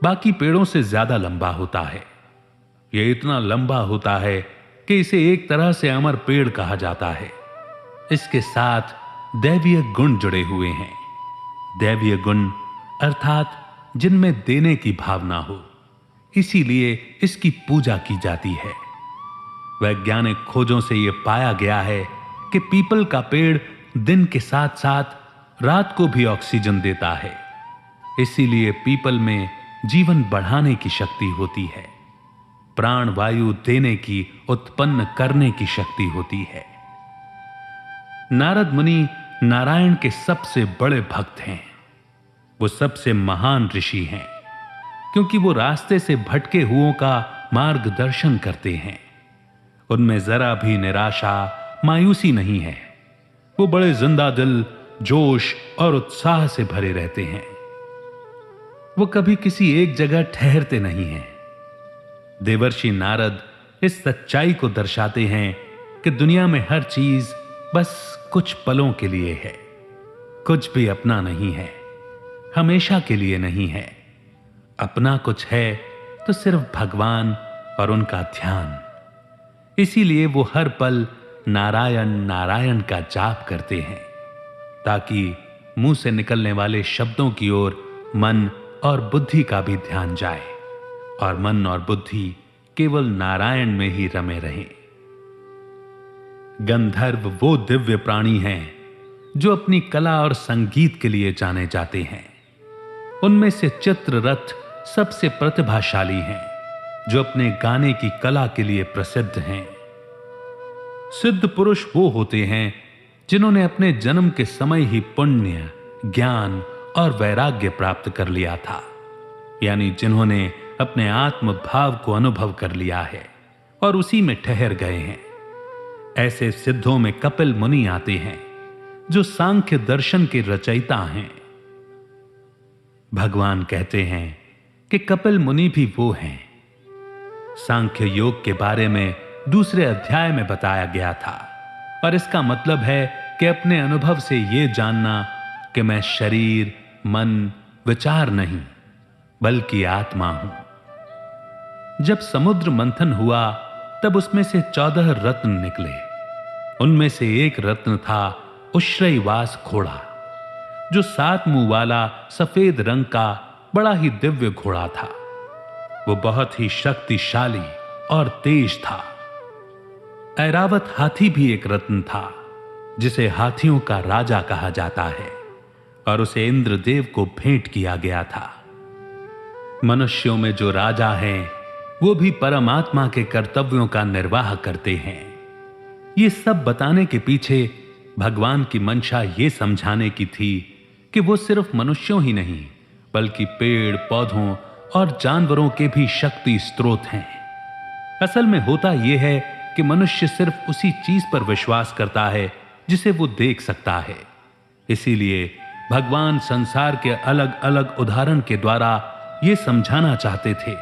बाकी पेड़ों से ज्यादा लंबा होता है। यह इतना लंबा होता है कि इसे एक तरह से अमर पेड़ कहा जाता है। इसके साथ दैवीय गुण जुड़े हुए हैं। दैवीय गुण अर्थात जिनमें देने की भावना हो, इसीलिए इसकी पूजा की जाती है। वैज्ञानिक खोजों से यह पाया गया है कि पीपल का पेड़ दिन के साथ साथ रात को भी ऑक्सीजन देता है। इसीलिए पीपल में जीवन बढ़ाने की शक्ति होती है, प्राण वायु देने की, उत्पन्न करने की शक्ति होती है। नारद मुनि नारायण के सबसे बड़े भक्त हैं। वो सबसे महान ऋषि हैं, क्योंकि वो रास्ते से भटके हुओं का मार्गदर्शन करते हैं। उनमें जरा भी निराशा, मायूसी नहीं है। वो बड़े जिंदा दिल, जोश और उत्साह से भरे रहते हैं। वो कभी किसी एक जगह ठहरते नहीं हैं। देवर्षि नारद इस सच्चाई को दर्शाते हैं कि दुनिया में हर चीज बस कुछ पलों के लिए है। कुछ भी अपना नहीं है, हमेशा के लिए नहीं है। अपना कुछ है तो सिर्फ भगवान और उनका ध्यान। इसीलिए वो हर पल नारायण नारायण का जाप करते हैं, ताकि मुंह से निकलने वाले शब्दों की ओर मन और बुद्धि का भी ध्यान जाए और मन और बुद्धि केवल नारायण में ही रमे रहें। गंधर्व वो दिव्य प्राणी हैं जो अपनी कला और संगीत के लिए जाने जाते हैं। उनमें से चित्ररथ सबसे प्रतिभाशाली हैं, जो अपने गाने की कला के लिए प्रसिद्ध हैं। सिद्ध पुरुष वो होते हैं जिन्होंने अपने जन्म के समय ही पुण्य, ज्ञान और वैराग्य प्राप्त कर लिया था, यानी जिन्होंने अपने आत्म भाव को अनुभव कर लिया है और उसी में ठहर गए हैं। ऐसे सिद्धों में कपिल मुनि आते हैं, जो सांख्य दर्शन के रचयिता हैं। भगवान कहते हैं कि कपिल मुनि भी वो हैं। सांख्य योग के बारे में दूसरे अध्याय में बताया गया था, और इसका मतलब है कि अपने अनुभव से यह जानना कि मैं शरीर, मन, विचार नहीं, बल्कि आत्मा हूं। जब समुद्र मंथन हुआ तब उसमें से 14 रत्न निकले। उनमें से एक रत्न था उश्रईवास घोड़ा, जो 7 मुंह वाला सफेद रंग का बड़ा ही दिव्य घोड़ा था। वो बहुत ही शक्तिशाली और तेज था। ऐरावत हाथी भी एक रत्न था, जिसे हाथियों का राजा कहा जाता है, और उसे इंद्रदेव को भेंट किया गया था। मनुष्यों में जो राजा हैं, वो भी परमात्मा के कर्तव्यों का निर्वाह करते हैं। ये सब बताने के पीछे भगवान की मंशा ये समझाने की थी कि वो सिर्फ मनुष्यों ही नहीं, बल्कि पेड़, पौधों और जानवरों के भी शक्ति स्रोत हैं। असल में होता यह है कि मनुष्य सिर्फ उसी चीज पर विश्वास करता है जिसे वो देख सकता है। इसीलिए भगवान संसार के अलग अलग उदाहरण के द्वारा ये समझाना चाहते थे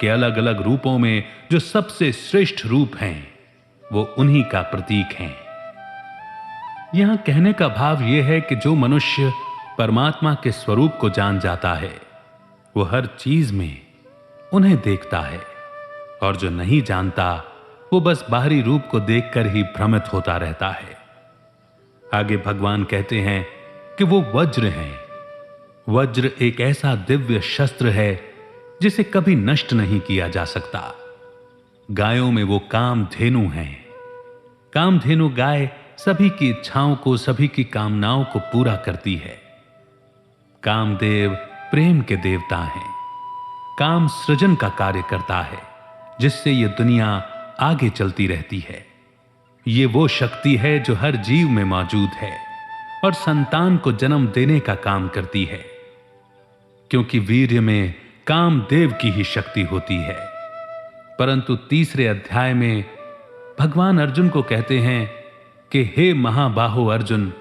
कि अलग अलग रूपों में जो सबसे श्रेष्ठ रूप हैं वो उन्हीं का प्रतीक हैं। यहां कहने का भाव यह है कि जो मनुष्य परमात्मा के स्वरूप को जान जाता है वो हर चीज में उन्हें देखता है, और जो नहीं जानता वो बस बाहरी रूप को देखकर ही भ्रमित होता रहता है। आगे भगवान कहते हैं कि वो वज्र हैं। वज्र एक ऐसा दिव्य शस्त्र है जिसे कभी नष्ट नहीं किया जा सकता। गायों में वो कामधेनु हैं। कामधेनु गाय सभी की इच्छाओं को, सभी की कामनाओं को पूरा करती है। कामदेव प्रेम के देवता हैं। काम सृजन का कार्य करता है जिससे ये दुनिया आगे चलती रहती है। ये वो शक्ति है जो हर जीव में मौजूद है और संतान को जन्म देने का काम करती है, क्योंकि वीर्य में कामदेव की ही शक्ति होती है। परंतु तीसरे अध्याय में भगवान अर्जुन को कहते हैं कि हे महाबाहो अर्जुन,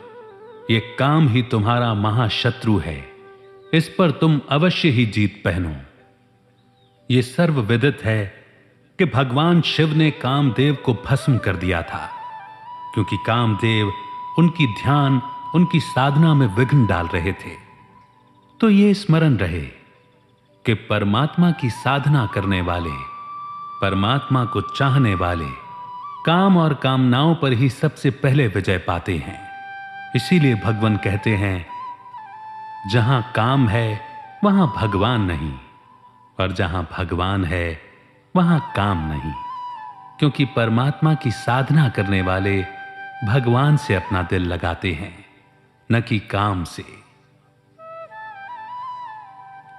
ये काम ही तुम्हारा महाशत्रु है, इस पर तुम अवश्य ही जीत पहनो। ये सर्वविदित है कि भगवान शिव ने कामदेव को भस्म कर दिया था, क्योंकि कामदेव उनकी ध्यान, उनकी साधना में विघ्न डाल रहे थे। तो ये स्मरण रहे कि परमात्मा की साधना करने वाले, परमात्मा को चाहने वाले काम और कामनाओं पर ही सबसे पहले विजय पाते हैं। इसीलिए भगवान कहते हैं, जहां काम है वहां भगवान नहीं, और जहां भगवान है वहां काम नहीं, क्योंकि परमात्मा की साधना करने वाले भगवान से अपना दिल लगाते हैं, न कि काम से।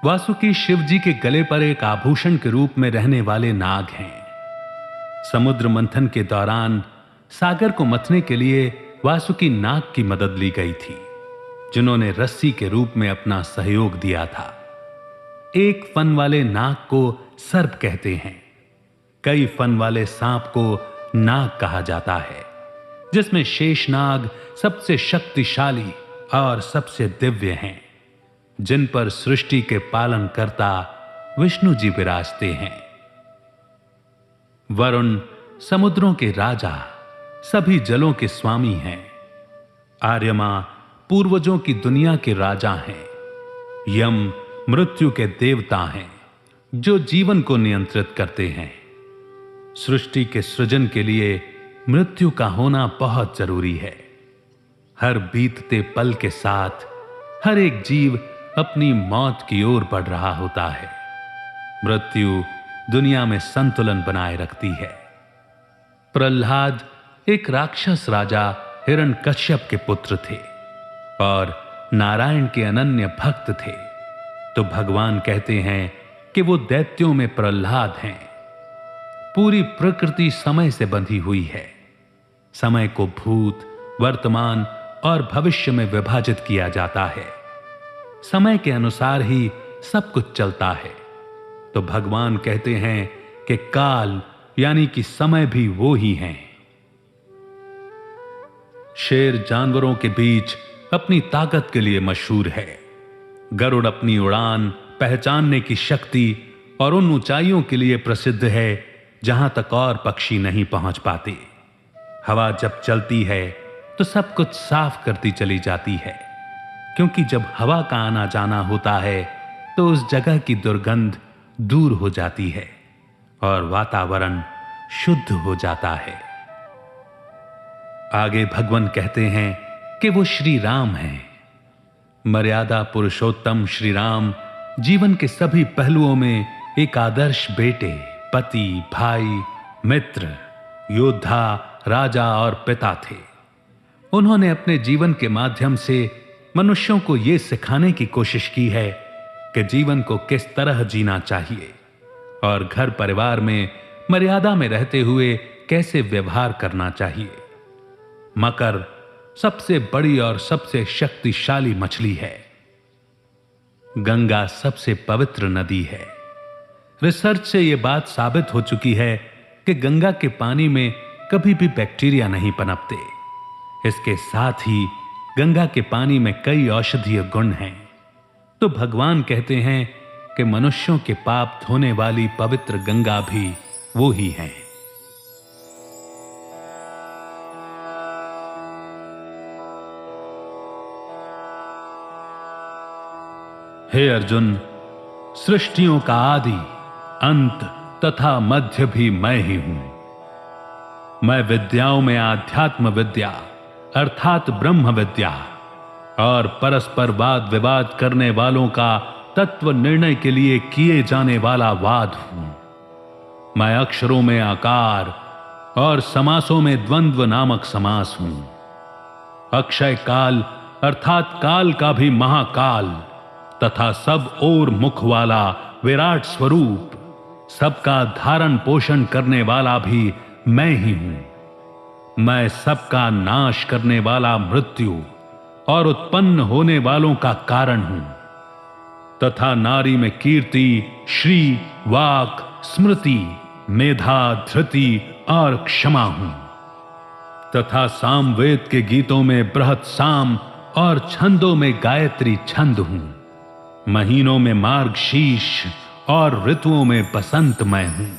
वासुकी शिव जी के गले पर एक आभूषण के रूप में रहने वाले नाग हैं। समुद्र मंथन के दौरान सागर को मथने के लिए वासुकी नाग की मदद ली गई थी, जिन्होंने रस्सी के रूप में अपना सहयोग दिया था। एक फन वाले नाग को सर्प कहते हैं, कई फन वाले सांप को नाग कहा जाता है, जिसमें शेषनाग सबसे शक्तिशाली और सबसे दिव्य हैं, जिन पर सृष्टि के पालन करता विष्णु जी विराजते हैं। वरुण समुद्रों के राजा, सभी जलों के स्वामी हैं। आर्यमा पूर्वजों की दुनिया के राजा हैं। यम मृत्यु के देवता हैं, जो जीवन को नियंत्रित करते हैं। सृष्टि के सृजन के लिए मृत्यु का होना बहुत जरूरी है। हर बीतते पल के साथ हर एक जीव अपनी मौत की ओर बढ़ रहा होता है। मृत्यु दुनिया में संतुलन बनाए रखती है। प्रहलाद एक राक्षस राजा हिरण्यकश्यप के पुत्र थे और नारायण के अनन्य भक्त थे। तो भगवान कहते हैं कि वो दैत्यों में प्रहलाद हैं। पूरी प्रकृति समय से बंधी हुई है। समय को भूत, वर्तमान और भविष्य में विभाजित किया जाता है। समय के अनुसार ही सब कुछ चलता है। तो भगवान कहते हैं कि काल यानी कि समय भी वो ही हैं। शेर जानवरों के बीच अपनी ताकत के लिए मशहूर है। गरुड़ अपनी उड़ान, पहचानने की शक्ति और उन ऊंचाइयों के लिए प्रसिद्ध है जहां तक और पक्षी नहीं पहुंच पाते। हवा जब चलती है तो सब कुछ साफ करती चली जाती है, क्योंकि जब हवा का आना जाना होता है तो उस जगह की दुर्गंध दूर हो जाती है और वातावरण शुद्ध हो जाता है। आगे भगवान कहते हैं कि वो श्री राम हैं। मर्यादा पुरुषोत्तम श्री राम जीवन के सभी पहलुओं में एक आदर्श बेटे, पति, भाई, मित्र, योद्धा, राजा और पिता थे। उन्होंने अपने जीवन के माध्यम से मनुष्यों को यह सिखाने की कोशिश की है कि जीवन को किस तरह जीना चाहिए और घर परिवार में मर्यादा में रहते हुए कैसे व्यवहार करना चाहिए। मकर सबसे बड़ी और सबसे शक्तिशाली मछली है। गंगा सबसे पवित्र नदी है। रिसर्च से यह बात साबित हो चुकी है कि गंगा के पानी में कभी भी बैक्टीरिया नहीं पनपते। इसके साथ ही गंगा के पानी में कई औषधीय गुण हैं। तो भगवान कहते हैं कि मनुष्यों के पाप धोने वाली पवित्र गंगा भी वो ही हैं। हे अर्जुन, सृष्टियों का आदि, अंत तथा मध्य भी मैं ही हूं। मैं विद्याओं में आध्यात्म विद्या अर्थात ब्रह्म विद्या और परस्पर वाद विवाद करने वालों का तत्व निर्णय के लिए किए जाने वाला वाद हूं। मैं अक्षरों में आकार और समासों में द्वंद्व नामक समास हूं। अक्षय काल अर्थात काल का भी महाकाल तथा सब ओर मुख वाला विराट स्वरूप, सबका धारण पोषण करने वाला भी मैं ही हूं। मैं सबका नाश करने वाला मृत्यु और उत्पन्न होने वालों का कारण हूं तथा नारी में कीर्ति, श्री, वाक, स्मृति, मेधा, धृति और क्षमा हूं तथा सामवेद के गीतों में बृहत साम और छंदों में गायत्री छंद हूं। महीनों में मार्गशीर्ष और ऋतुओं में बसंत मैं हूं।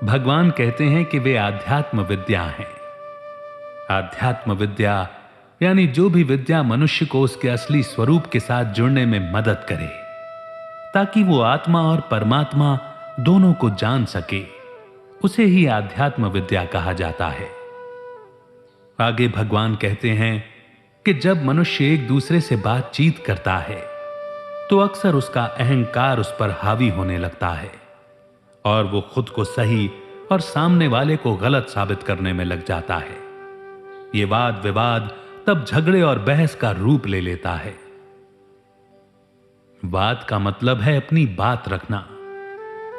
भगवान कहते हैं कि वे आध्यात्म विद्या हैं। आध्यात्म विद्या यानी जो भी विद्या मनुष्य को उसके असली स्वरूप के साथ जुड़ने में मदद करे ताकि वो आत्मा और परमात्मा दोनों को जान सके, उसे ही आध्यात्म विद्या कहा जाता है। आगे भगवान कहते हैं कि जब मनुष्य एक दूसरे से बातचीत करता है तो अक्सर उसका अहंकार उस पर हावी होने लगता है और वो खुद को सही और सामने वाले को गलत साबित करने में लग जाता है। ये वाद विवाद तब झगड़े और बहस का रूप ले लेता है। वाद का मतलब है अपनी बात रखना,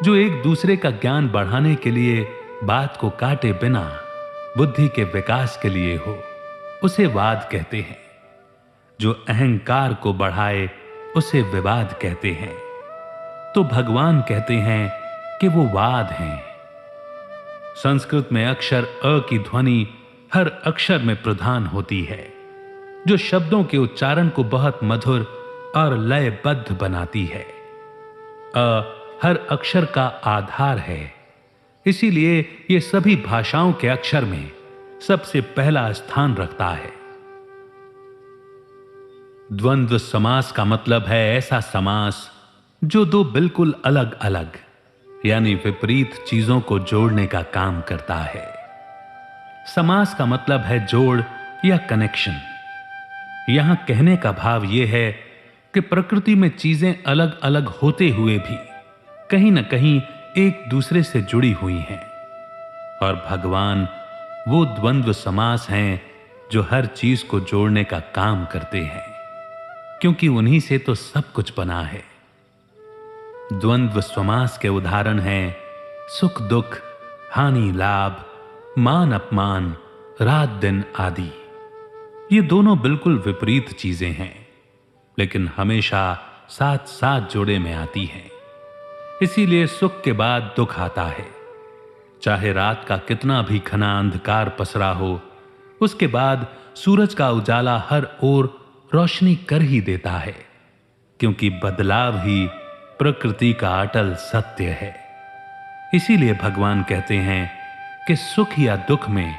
जो एक दूसरे का ज्ञान बढ़ाने के लिए बात को काटे बिना बुद्धि के विकास के लिए हो, उसे वाद कहते हैं। जो अहंकार को बढ़ाए उसे विवाद कहते हैं। तो भगवान कहते हैं कि वो वाद हैं। संस्कृत में अक्षर अ की ध्वनि हर अक्षर में प्रधान होती है, जो शब्दों के उच्चारण को बहुत मधुर और लयबद्ध बनाती है। अ हर अक्षर का आधार है, इसीलिए यह सभी भाषाओं के अक्षर में सबसे पहला स्थान रखता है। द्वंद्व समास का मतलब है ऐसा समास जो दो बिल्कुल अलग अलग यानी विपरीत चीजों को जोड़ने का काम करता है। समास का मतलब है जोड़ या कनेक्शन। यहां कहने का भाव यह है कि प्रकृति में चीजें अलग अलग होते हुए भी कहीं ना कहीं एक दूसरे से जुड़ी हुई हैं, और भगवान वो द्वंद्व समास हैं जो हर चीज को जोड़ने का काम करते हैं, क्योंकि उन्हीं से तो सब कुछ बना है। द्वंद्व समास के उदाहरण हैं सुख दुख, हानि लाभ, मान अपमान, रात दिन आदि। ये दोनों बिल्कुल विपरीत चीजें हैं, लेकिन हमेशा साथ साथ जोड़े में आती हैं। इसीलिए सुख के बाद दुख आता है। चाहे रात का कितना भी घना अंधकार पसरा हो, उसके बाद सूरज का उजाला हर ओर रोशनी कर ही देता है, क्योंकि बदलाव ही प्रकृति का अटल सत्य है। इसीलिए भगवान कहते हैं कि सुख या दुख में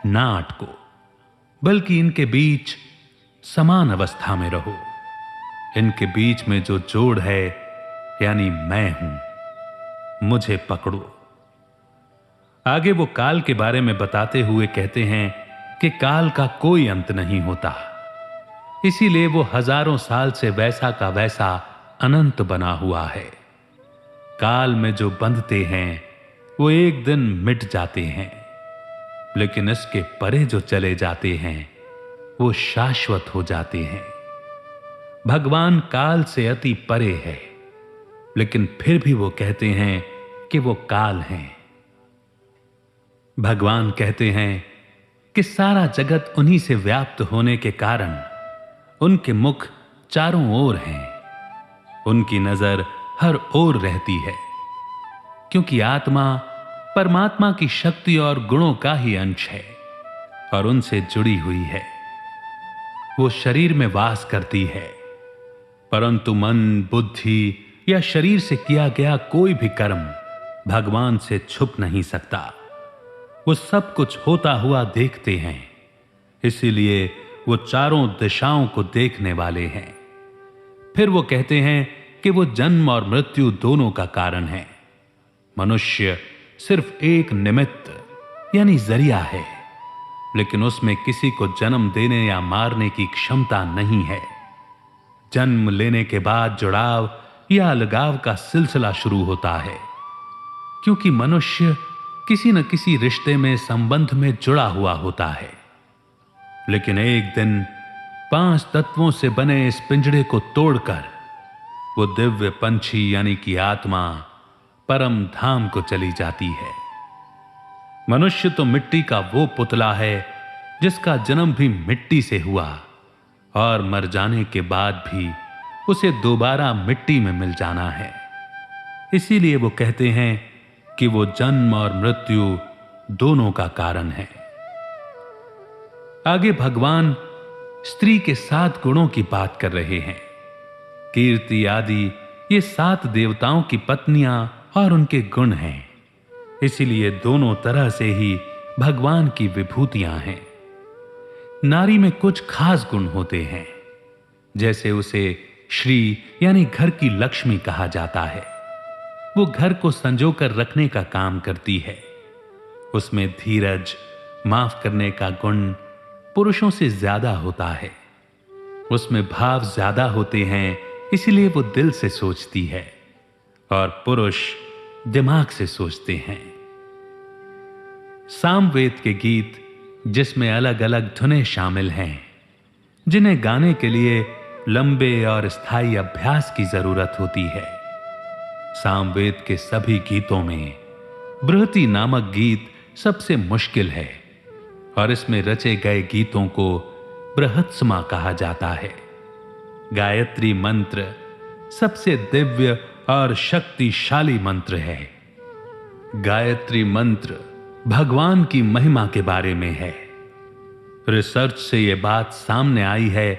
ना अटको, बल्कि इनके बीच समान अवस्था में रहो। इनके बीच में जो जोड़ है यानी मैं हूं, मुझे पकड़ो। आगे वो काल के बारे में बताते हुए कहते हैं कि काल का कोई अंत नहीं होता, इसीलिए वो हजारों साल से वैसा का वैसा अनंत बना हुआ है। काल में जो बंधते हैं वो एक दिन मिट जाते हैं, लेकिन इसके परे जो चले जाते हैं वो शाश्वत हो जाते हैं। भगवान काल से अति परे है, लेकिन फिर भी वो कहते हैं कि वो काल हैं। भगवान कहते हैं कि सारा जगत उन्हीं से व्याप्त होने के कारण उनके मुख चारों ओर हैं, उनकी नजर हर ओर रहती है, क्योंकि आत्मा परमात्मा की शक्ति और गुणों का ही अंश है और उनसे जुड़ी हुई है। वो शरीर में वास करती है, परंतु मन, बुद्धि या शरीर से किया गया कोई भी कर्म भगवान से छुप नहीं सकता। वो सब कुछ होता हुआ देखते हैं, इसीलिए वो चारों दिशाओं को देखने वाले हैं। फिर वो कहते हैं कि वो जन्म और मृत्यु दोनों का कारण है। मनुष्य सिर्फ एक निमित्त यानी जरिया है, लेकिन उसमें किसी को जन्म देने या मारने की क्षमता नहीं है। जन्म लेने के बाद जुड़ाव या अलगाव का सिलसिला शुरू होता है, क्योंकि मनुष्य किसी न किसी रिश्ते में, संबंध में जुड़ा हुआ होता है। लेकिन एक दिन 5 तत्वों से बने इस पिंजड़े को तोड़कर वो दिव्य पंछी यानी कि आत्मा परम धाम को चली जाती है। मनुष्य तो मिट्टी का वो पुतला है जिसका जन्म भी मिट्टी से हुआ और मर जाने के बाद भी उसे दोबारा मिट्टी में मिल जाना है। इसीलिए वो कहते हैं कि वो जन्म और मृत्यु दोनों का कारण है। आगे भगवान स्त्री के 7 गुणों की बात कर रहे हैं। कीर्ति आदि ये 7 देवताओं की पत्नियां और उनके गुण हैं, इसीलिए दोनों तरह से ही भगवान की विभूतियां हैं। नारी में कुछ खास गुण होते हैं, जैसे उसे श्री यानी घर की लक्ष्मी कहा जाता है। वो घर को संजोकर रखने का काम करती है। उसमें धीरज, माफ करने का गुण पुरुषों से ज्यादा होता है। उसमें भाव ज्यादा होते हैं, इसलिए वो दिल से सोचती है और पुरुष दिमाग से सोचते हैं। सामवेद के गीत जिसमें अलग अलग धुनें शामिल हैं, जिन्हें गाने के लिए लंबे और स्थायी अभ्यास की जरूरत होती है। सामवेद के सभी गीतों में बृहति नामक गीत सबसे मुश्किल है और इसमें रचे गए गीतों को बृहत्समा कहा जाता है। गायत्री मंत्र सबसे दिव्य और शक्तिशाली मंत्र है। गायत्री मंत्र भगवान की महिमा के बारे में है। रिसर्च से यह बात सामने आई है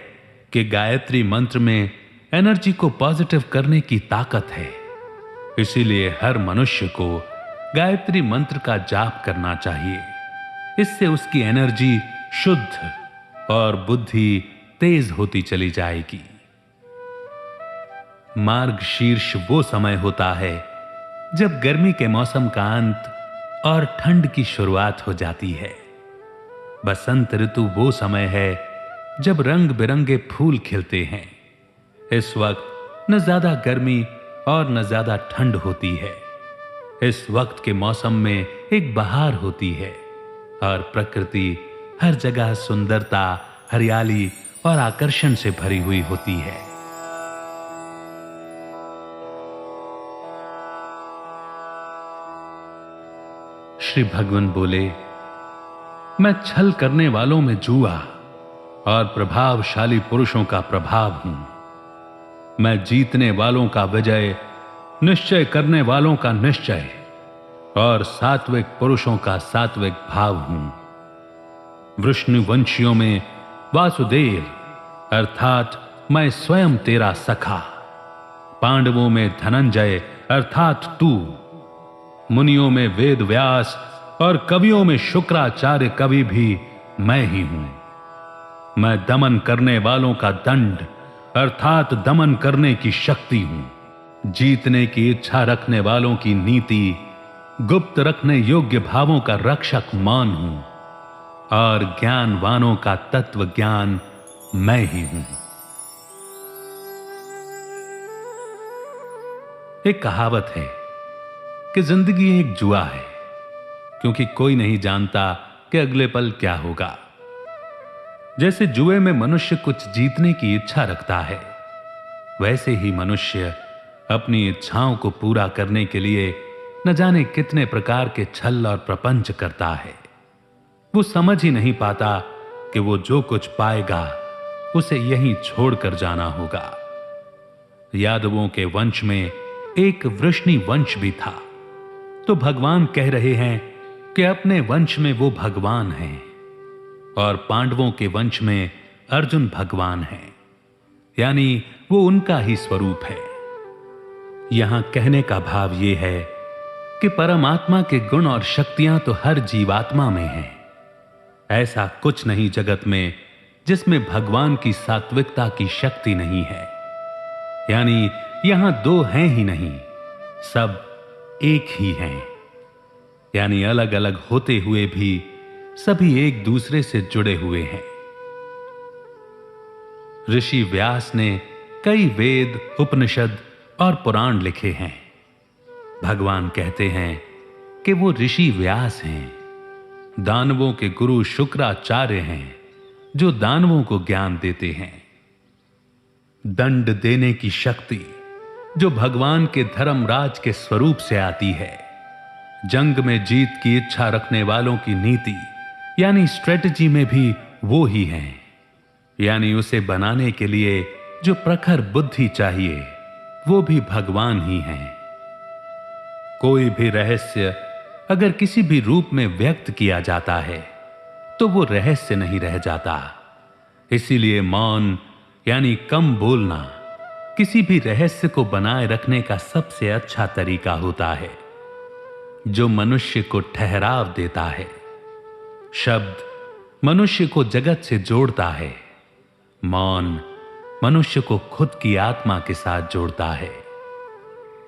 कि गायत्री मंत्र में एनर्जी को पॉजिटिव करने की ताकत है। इसीलिए हर मनुष्य को गायत्री मंत्र का जाप करना चाहिए। इससे उसकी एनर्जी शुद्ध और बुद्धि तेज होती चली जाएगी। मार्गशीर्ष वो समय होता है जब गर्मी के मौसम का अंत और ठंड की शुरुआत हो जाती है। बसंत ऋतु वो समय है जब रंग बिरंगे फूल खिलते हैं। इस वक्त न ज्यादा गर्मी और न ज्यादा ठंड होती है। इस वक्त के मौसम में एक बहार होती है और प्रकृति हर जगह सुंदरता, हरियाली और आकर्षण से भरी हुई होती है। श्री भगवान बोले, मैं छल करने वालों में जुआ और प्रभावशाली पुरुषों का प्रभाव हूं। मैं जीतने वालों का विजय, निश्चय करने वालों का निश्चय और सात्विक पुरुषों का सात्विक भाव हूं। वृष्णिवंशियों में वासुदेव अर्थात मैं स्वयं तेरा सखा, पांडवों में धनंजय अर्थात तू, मुनियों में वेद व्यास और कवियों में शुक्राचार्य कवि भी मैं ही हूं। मैं दमन करने वालों का दंड अर्थात दमन करने की शक्ति हूं। जीतने की इच्छा रखने वालों की नीति, गुप्त रखने योग्य भावों का रक्षक मान हूं और ज्ञानवानों का तत्व ज्ञान मैं ही हूं। एक कहावत है कि जिंदगी एक जुआ है, क्योंकि कोई नहीं जानता कि अगले पल क्या होगा। जैसे जुए में मनुष्य कुछ जीतने की इच्छा रखता है, वैसे ही मनुष्य अपनी इच्छाओं को पूरा करने के लिए न जाने कितने प्रकार के छल और प्रपंच करता है। वो समझ ही नहीं पाता कि वो जो कुछ पाएगा उसे यहीं छोड़कर जाना होगा। यादवों के वंश में एक वृष्णि वंश भी था, तो भगवान कह रहे हैं कि अपने वंश में वो भगवान हैं और पांडवों के वंश में अर्जुन भगवान हैं, यानी वो उनका ही स्वरूप है। यहां कहने का भाव यह है कि परमात्मा के गुण और शक्तियां तो हर जीवात्मा में हैं। ऐसा कुछ नहीं जगत में जिसमें भगवान की सात्विकता की शक्ति नहीं है। यानी यहां दो हैं ही नहीं, सब एक ही हैं। यानी अलग अलग होते हुए भी सभी एक दूसरे से जुड़े हुए हैं। ऋषि व्यास ने कई वेद, उपनिषद और पुराण लिखे हैं। भगवान कहते हैं कि वो ऋषि व्यास हैं, दानवों के गुरु शुक्राचार्य हैं, जो दानवों को ज्ञान देते हैं। दंड देने की शक्ति जो भगवान के धर्मराज के स्वरूप से आती है, जंग में जीत की इच्छा रखने वालों की नीति यानी स्ट्रेटजी में भी वो ही हैं। यानी उसे बनाने के लिए जो प्रखर बुद्धि चाहिए वो भी भगवान ही हैं। कोई भी रहस्य अगर किसी भी रूप में व्यक्त किया जाता है तो वो रहस्य नहीं रह जाता। इसीलिए मौन यानी कम बोलना किसी भी रहस्य को बनाए रखने का सबसे अच्छा तरीका होता है, जो मनुष्य को ठहराव देता है। शब्द मनुष्य को जगत से जोड़ता है, मौन मनुष्य को खुद की आत्मा के साथ जोड़ता है।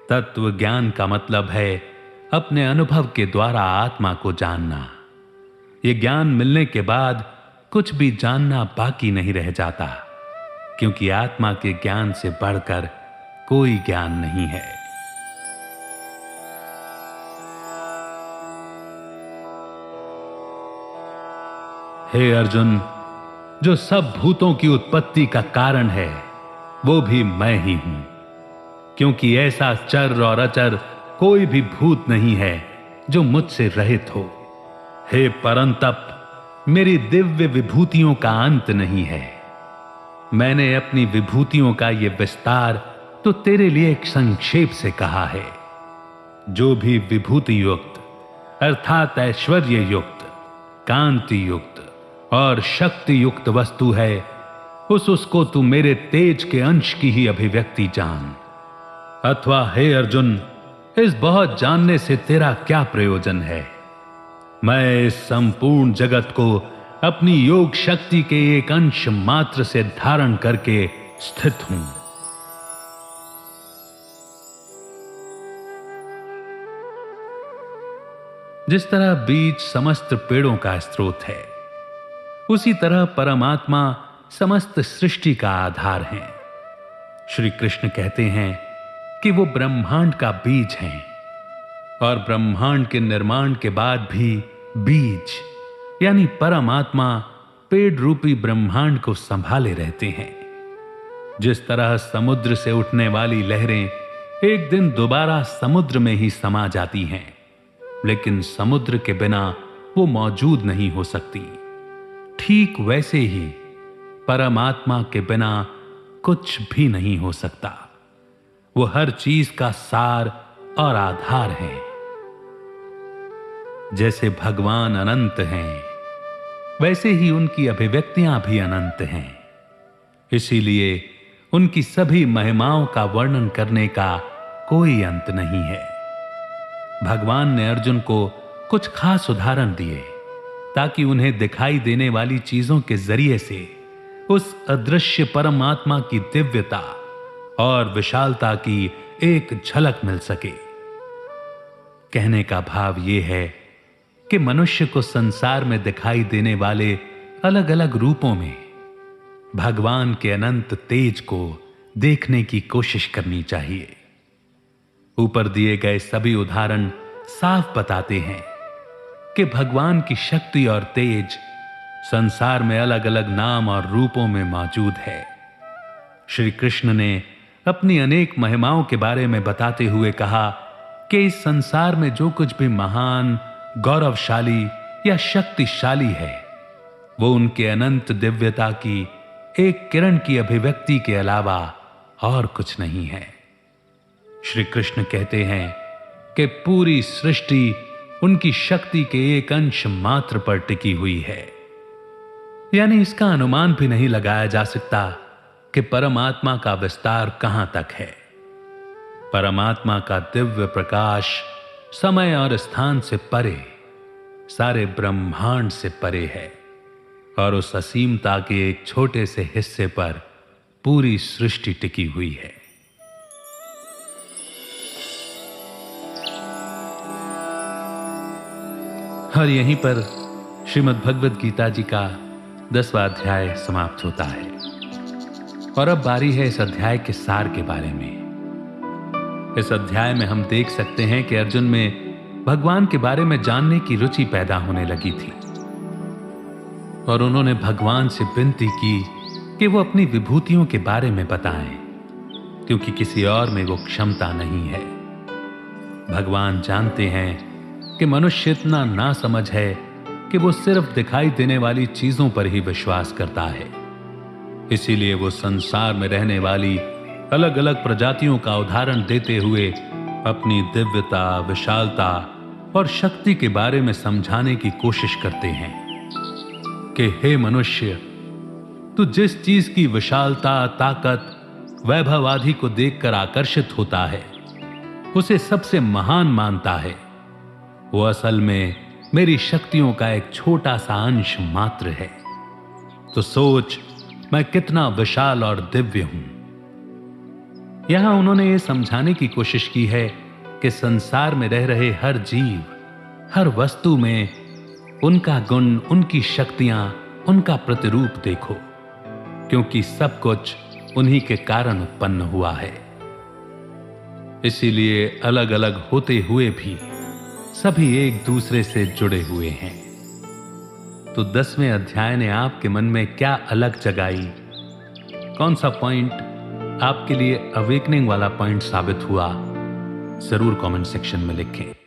तत्व ज्ञान का मतलब है अपने अनुभव के द्वारा आत्मा को जानना। यह ज्ञान मिलने के बाद कुछ भी जानना बाकी नहीं रह जाता, क्योंकि आत्मा के ज्ञान से बढ़कर कोई ज्ञान नहीं है। हे अर्जुन, जो सब भूतों की उत्पत्ति का कारण है वो भी मैं ही हूं, क्योंकि ऐसा चर और अचर कोई भी भूत नहीं है जो मुझसे रहित हो। हे परंतप, मेरी दिव्य विभूतियों का अंत नहीं है। मैंने अपनी विभूतियों का यह विस्तार तो तेरे लिए एक संक्षेप से कहा है। जो भी विभूति युक्त अर्थात ऐश्वर्य युक्त, कांति युक्त और शक्ति युक्त वस्तु है, उसको तू मेरे तेज के अंश की ही अभिव्यक्ति जान। अथवा हे अर्जुन, इस बहुत जानने से तेरा क्या प्रयोजन है? मैं इस संपूर्ण जगत को अपनी योग शक्ति के एक अंश मात्र से धारण करके स्थित हूं। जिस तरह बीज समस्त पेड़ों का स्रोत है, उसी तरह परमात्मा समस्त सृष्टि का आधार है। श्री कृष्ण कहते हैं कि वो ब्रह्मांड का बीज हैं और ब्रह्मांड के निर्माण के बाद भी बीज यानी परमात्मा पेड़ रूपी ब्रह्मांड को संभाले रहते हैं। जिस तरह समुद्र से उठने वाली लहरें एक दिन दोबारा समुद्र में ही समा जाती हैं, लेकिन समुद्र के बिना वो मौजूद नहीं हो सकती, ठीक वैसे ही परमात्मा के बिना कुछ भी नहीं हो सकता। वो हर चीज का सार और आधार है। जैसे भगवान अनंत हैं, वैसे ही उनकी अभिव्यक्तियां भी अनंत हैं। इसीलिए उनकी सभी महिमाओं का वर्णन करने का कोई अंत नहीं है। भगवान ने अर्जुन को कुछ खास उदाहरण दिए ताकि उन्हें दिखाई देने वाली चीजों के जरिए से उस अदृश्य परमात्मा की दिव्यता और विशालता की एक झलक मिल सके। कहने का भाव यह है कि मनुष्य को संसार में दिखाई देने वाले अलग अलग रूपों में भगवान के अनंत तेज को देखने की कोशिश करनी चाहिए। ऊपर दिए गए सभी उदाहरण साफ बताते हैं कि भगवान की शक्ति और तेज संसार में अलग अलग नाम और रूपों में मौजूद है। श्री कृष्ण ने अपनी अनेक महिमाओं के बारे में बताते हुए कहा कि इस संसार में जो कुछ भी महान, गौरवशाली या शक्तिशाली है, वो उनके अनंत दिव्यता की एक किरण की अभिव्यक्ति के अलावा और कुछ नहीं है। श्री कृष्ण कहते हैं कि पूरी सृष्टि उनकी शक्ति के एक अंश मात्र पर टिकी हुई है। यानी इसका अनुमान भी नहीं लगाया जा सकता कि परमात्मा का विस्तार कहां तक है। परमात्मा का दिव्य प्रकाश समय और स्थान से परे, सारे ब्रह्मांड से परे है और उस असीमता के एक छोटे से हिस्से पर पूरी सृष्टि टिकी हुई है। और यहीं पर श्रीमद् भगवद गीता जी का 10वां अध्याय समाप्त होता है। और अब बारी है इस अध्याय के सार के बारे में। इस अध्याय में हम देख सकते हैं कि अर्जुन में भगवान के बारे में जानने की रुचि पैदा होने लगी थी और उन्होंने भगवान से विनती की कि वो अपनी विभूतियों के बारे में बताएं, क्योंकि किसी और में वो क्षमता नहीं है। भगवान जानते हैं कि मनुष्य इतना नासमझ है कि वो सिर्फ दिखाई देने वाली चीजों पर ही विश्वास करता है। इसीलिए वो संसार में रहने वाली अलग अलग प्रजातियों का उदाहरण देते हुए अपनी दिव्यता, विशालता और शक्ति के बारे में समझाने की कोशिश करते हैं कि हे मनुष्य, तू जिस चीज की विशालता, ताकत, वैभव आदि को देखकर आकर्षित होता है, उसे सबसे महान मानता है, वो असल में मेरी शक्तियों का एक छोटा सा अंश मात्र है। तो सोच मैं कितना विशाल और दिव्य हूं। यहां उन्होंने ये समझाने की कोशिश की है कि संसार में रह रहे हर जीव, हर वस्तु में उनका गुण, उनकी शक्तियां, उनका प्रतिरूप देखो, क्योंकि सब कुछ उन्हीं के कारण उत्पन्न हुआ है। इसीलिए अलग अलग होते हुए भी सभी एक दूसरे से जुड़े हुए हैं। तो 10वें अध्याय ने आपके मन में क्या अलग जगाई? कौन सा पॉइंट आपके लिए अवेकनिंग वाला पॉइंट साबित हुआ? जरूर कमेंट सेक्शन में लिखें।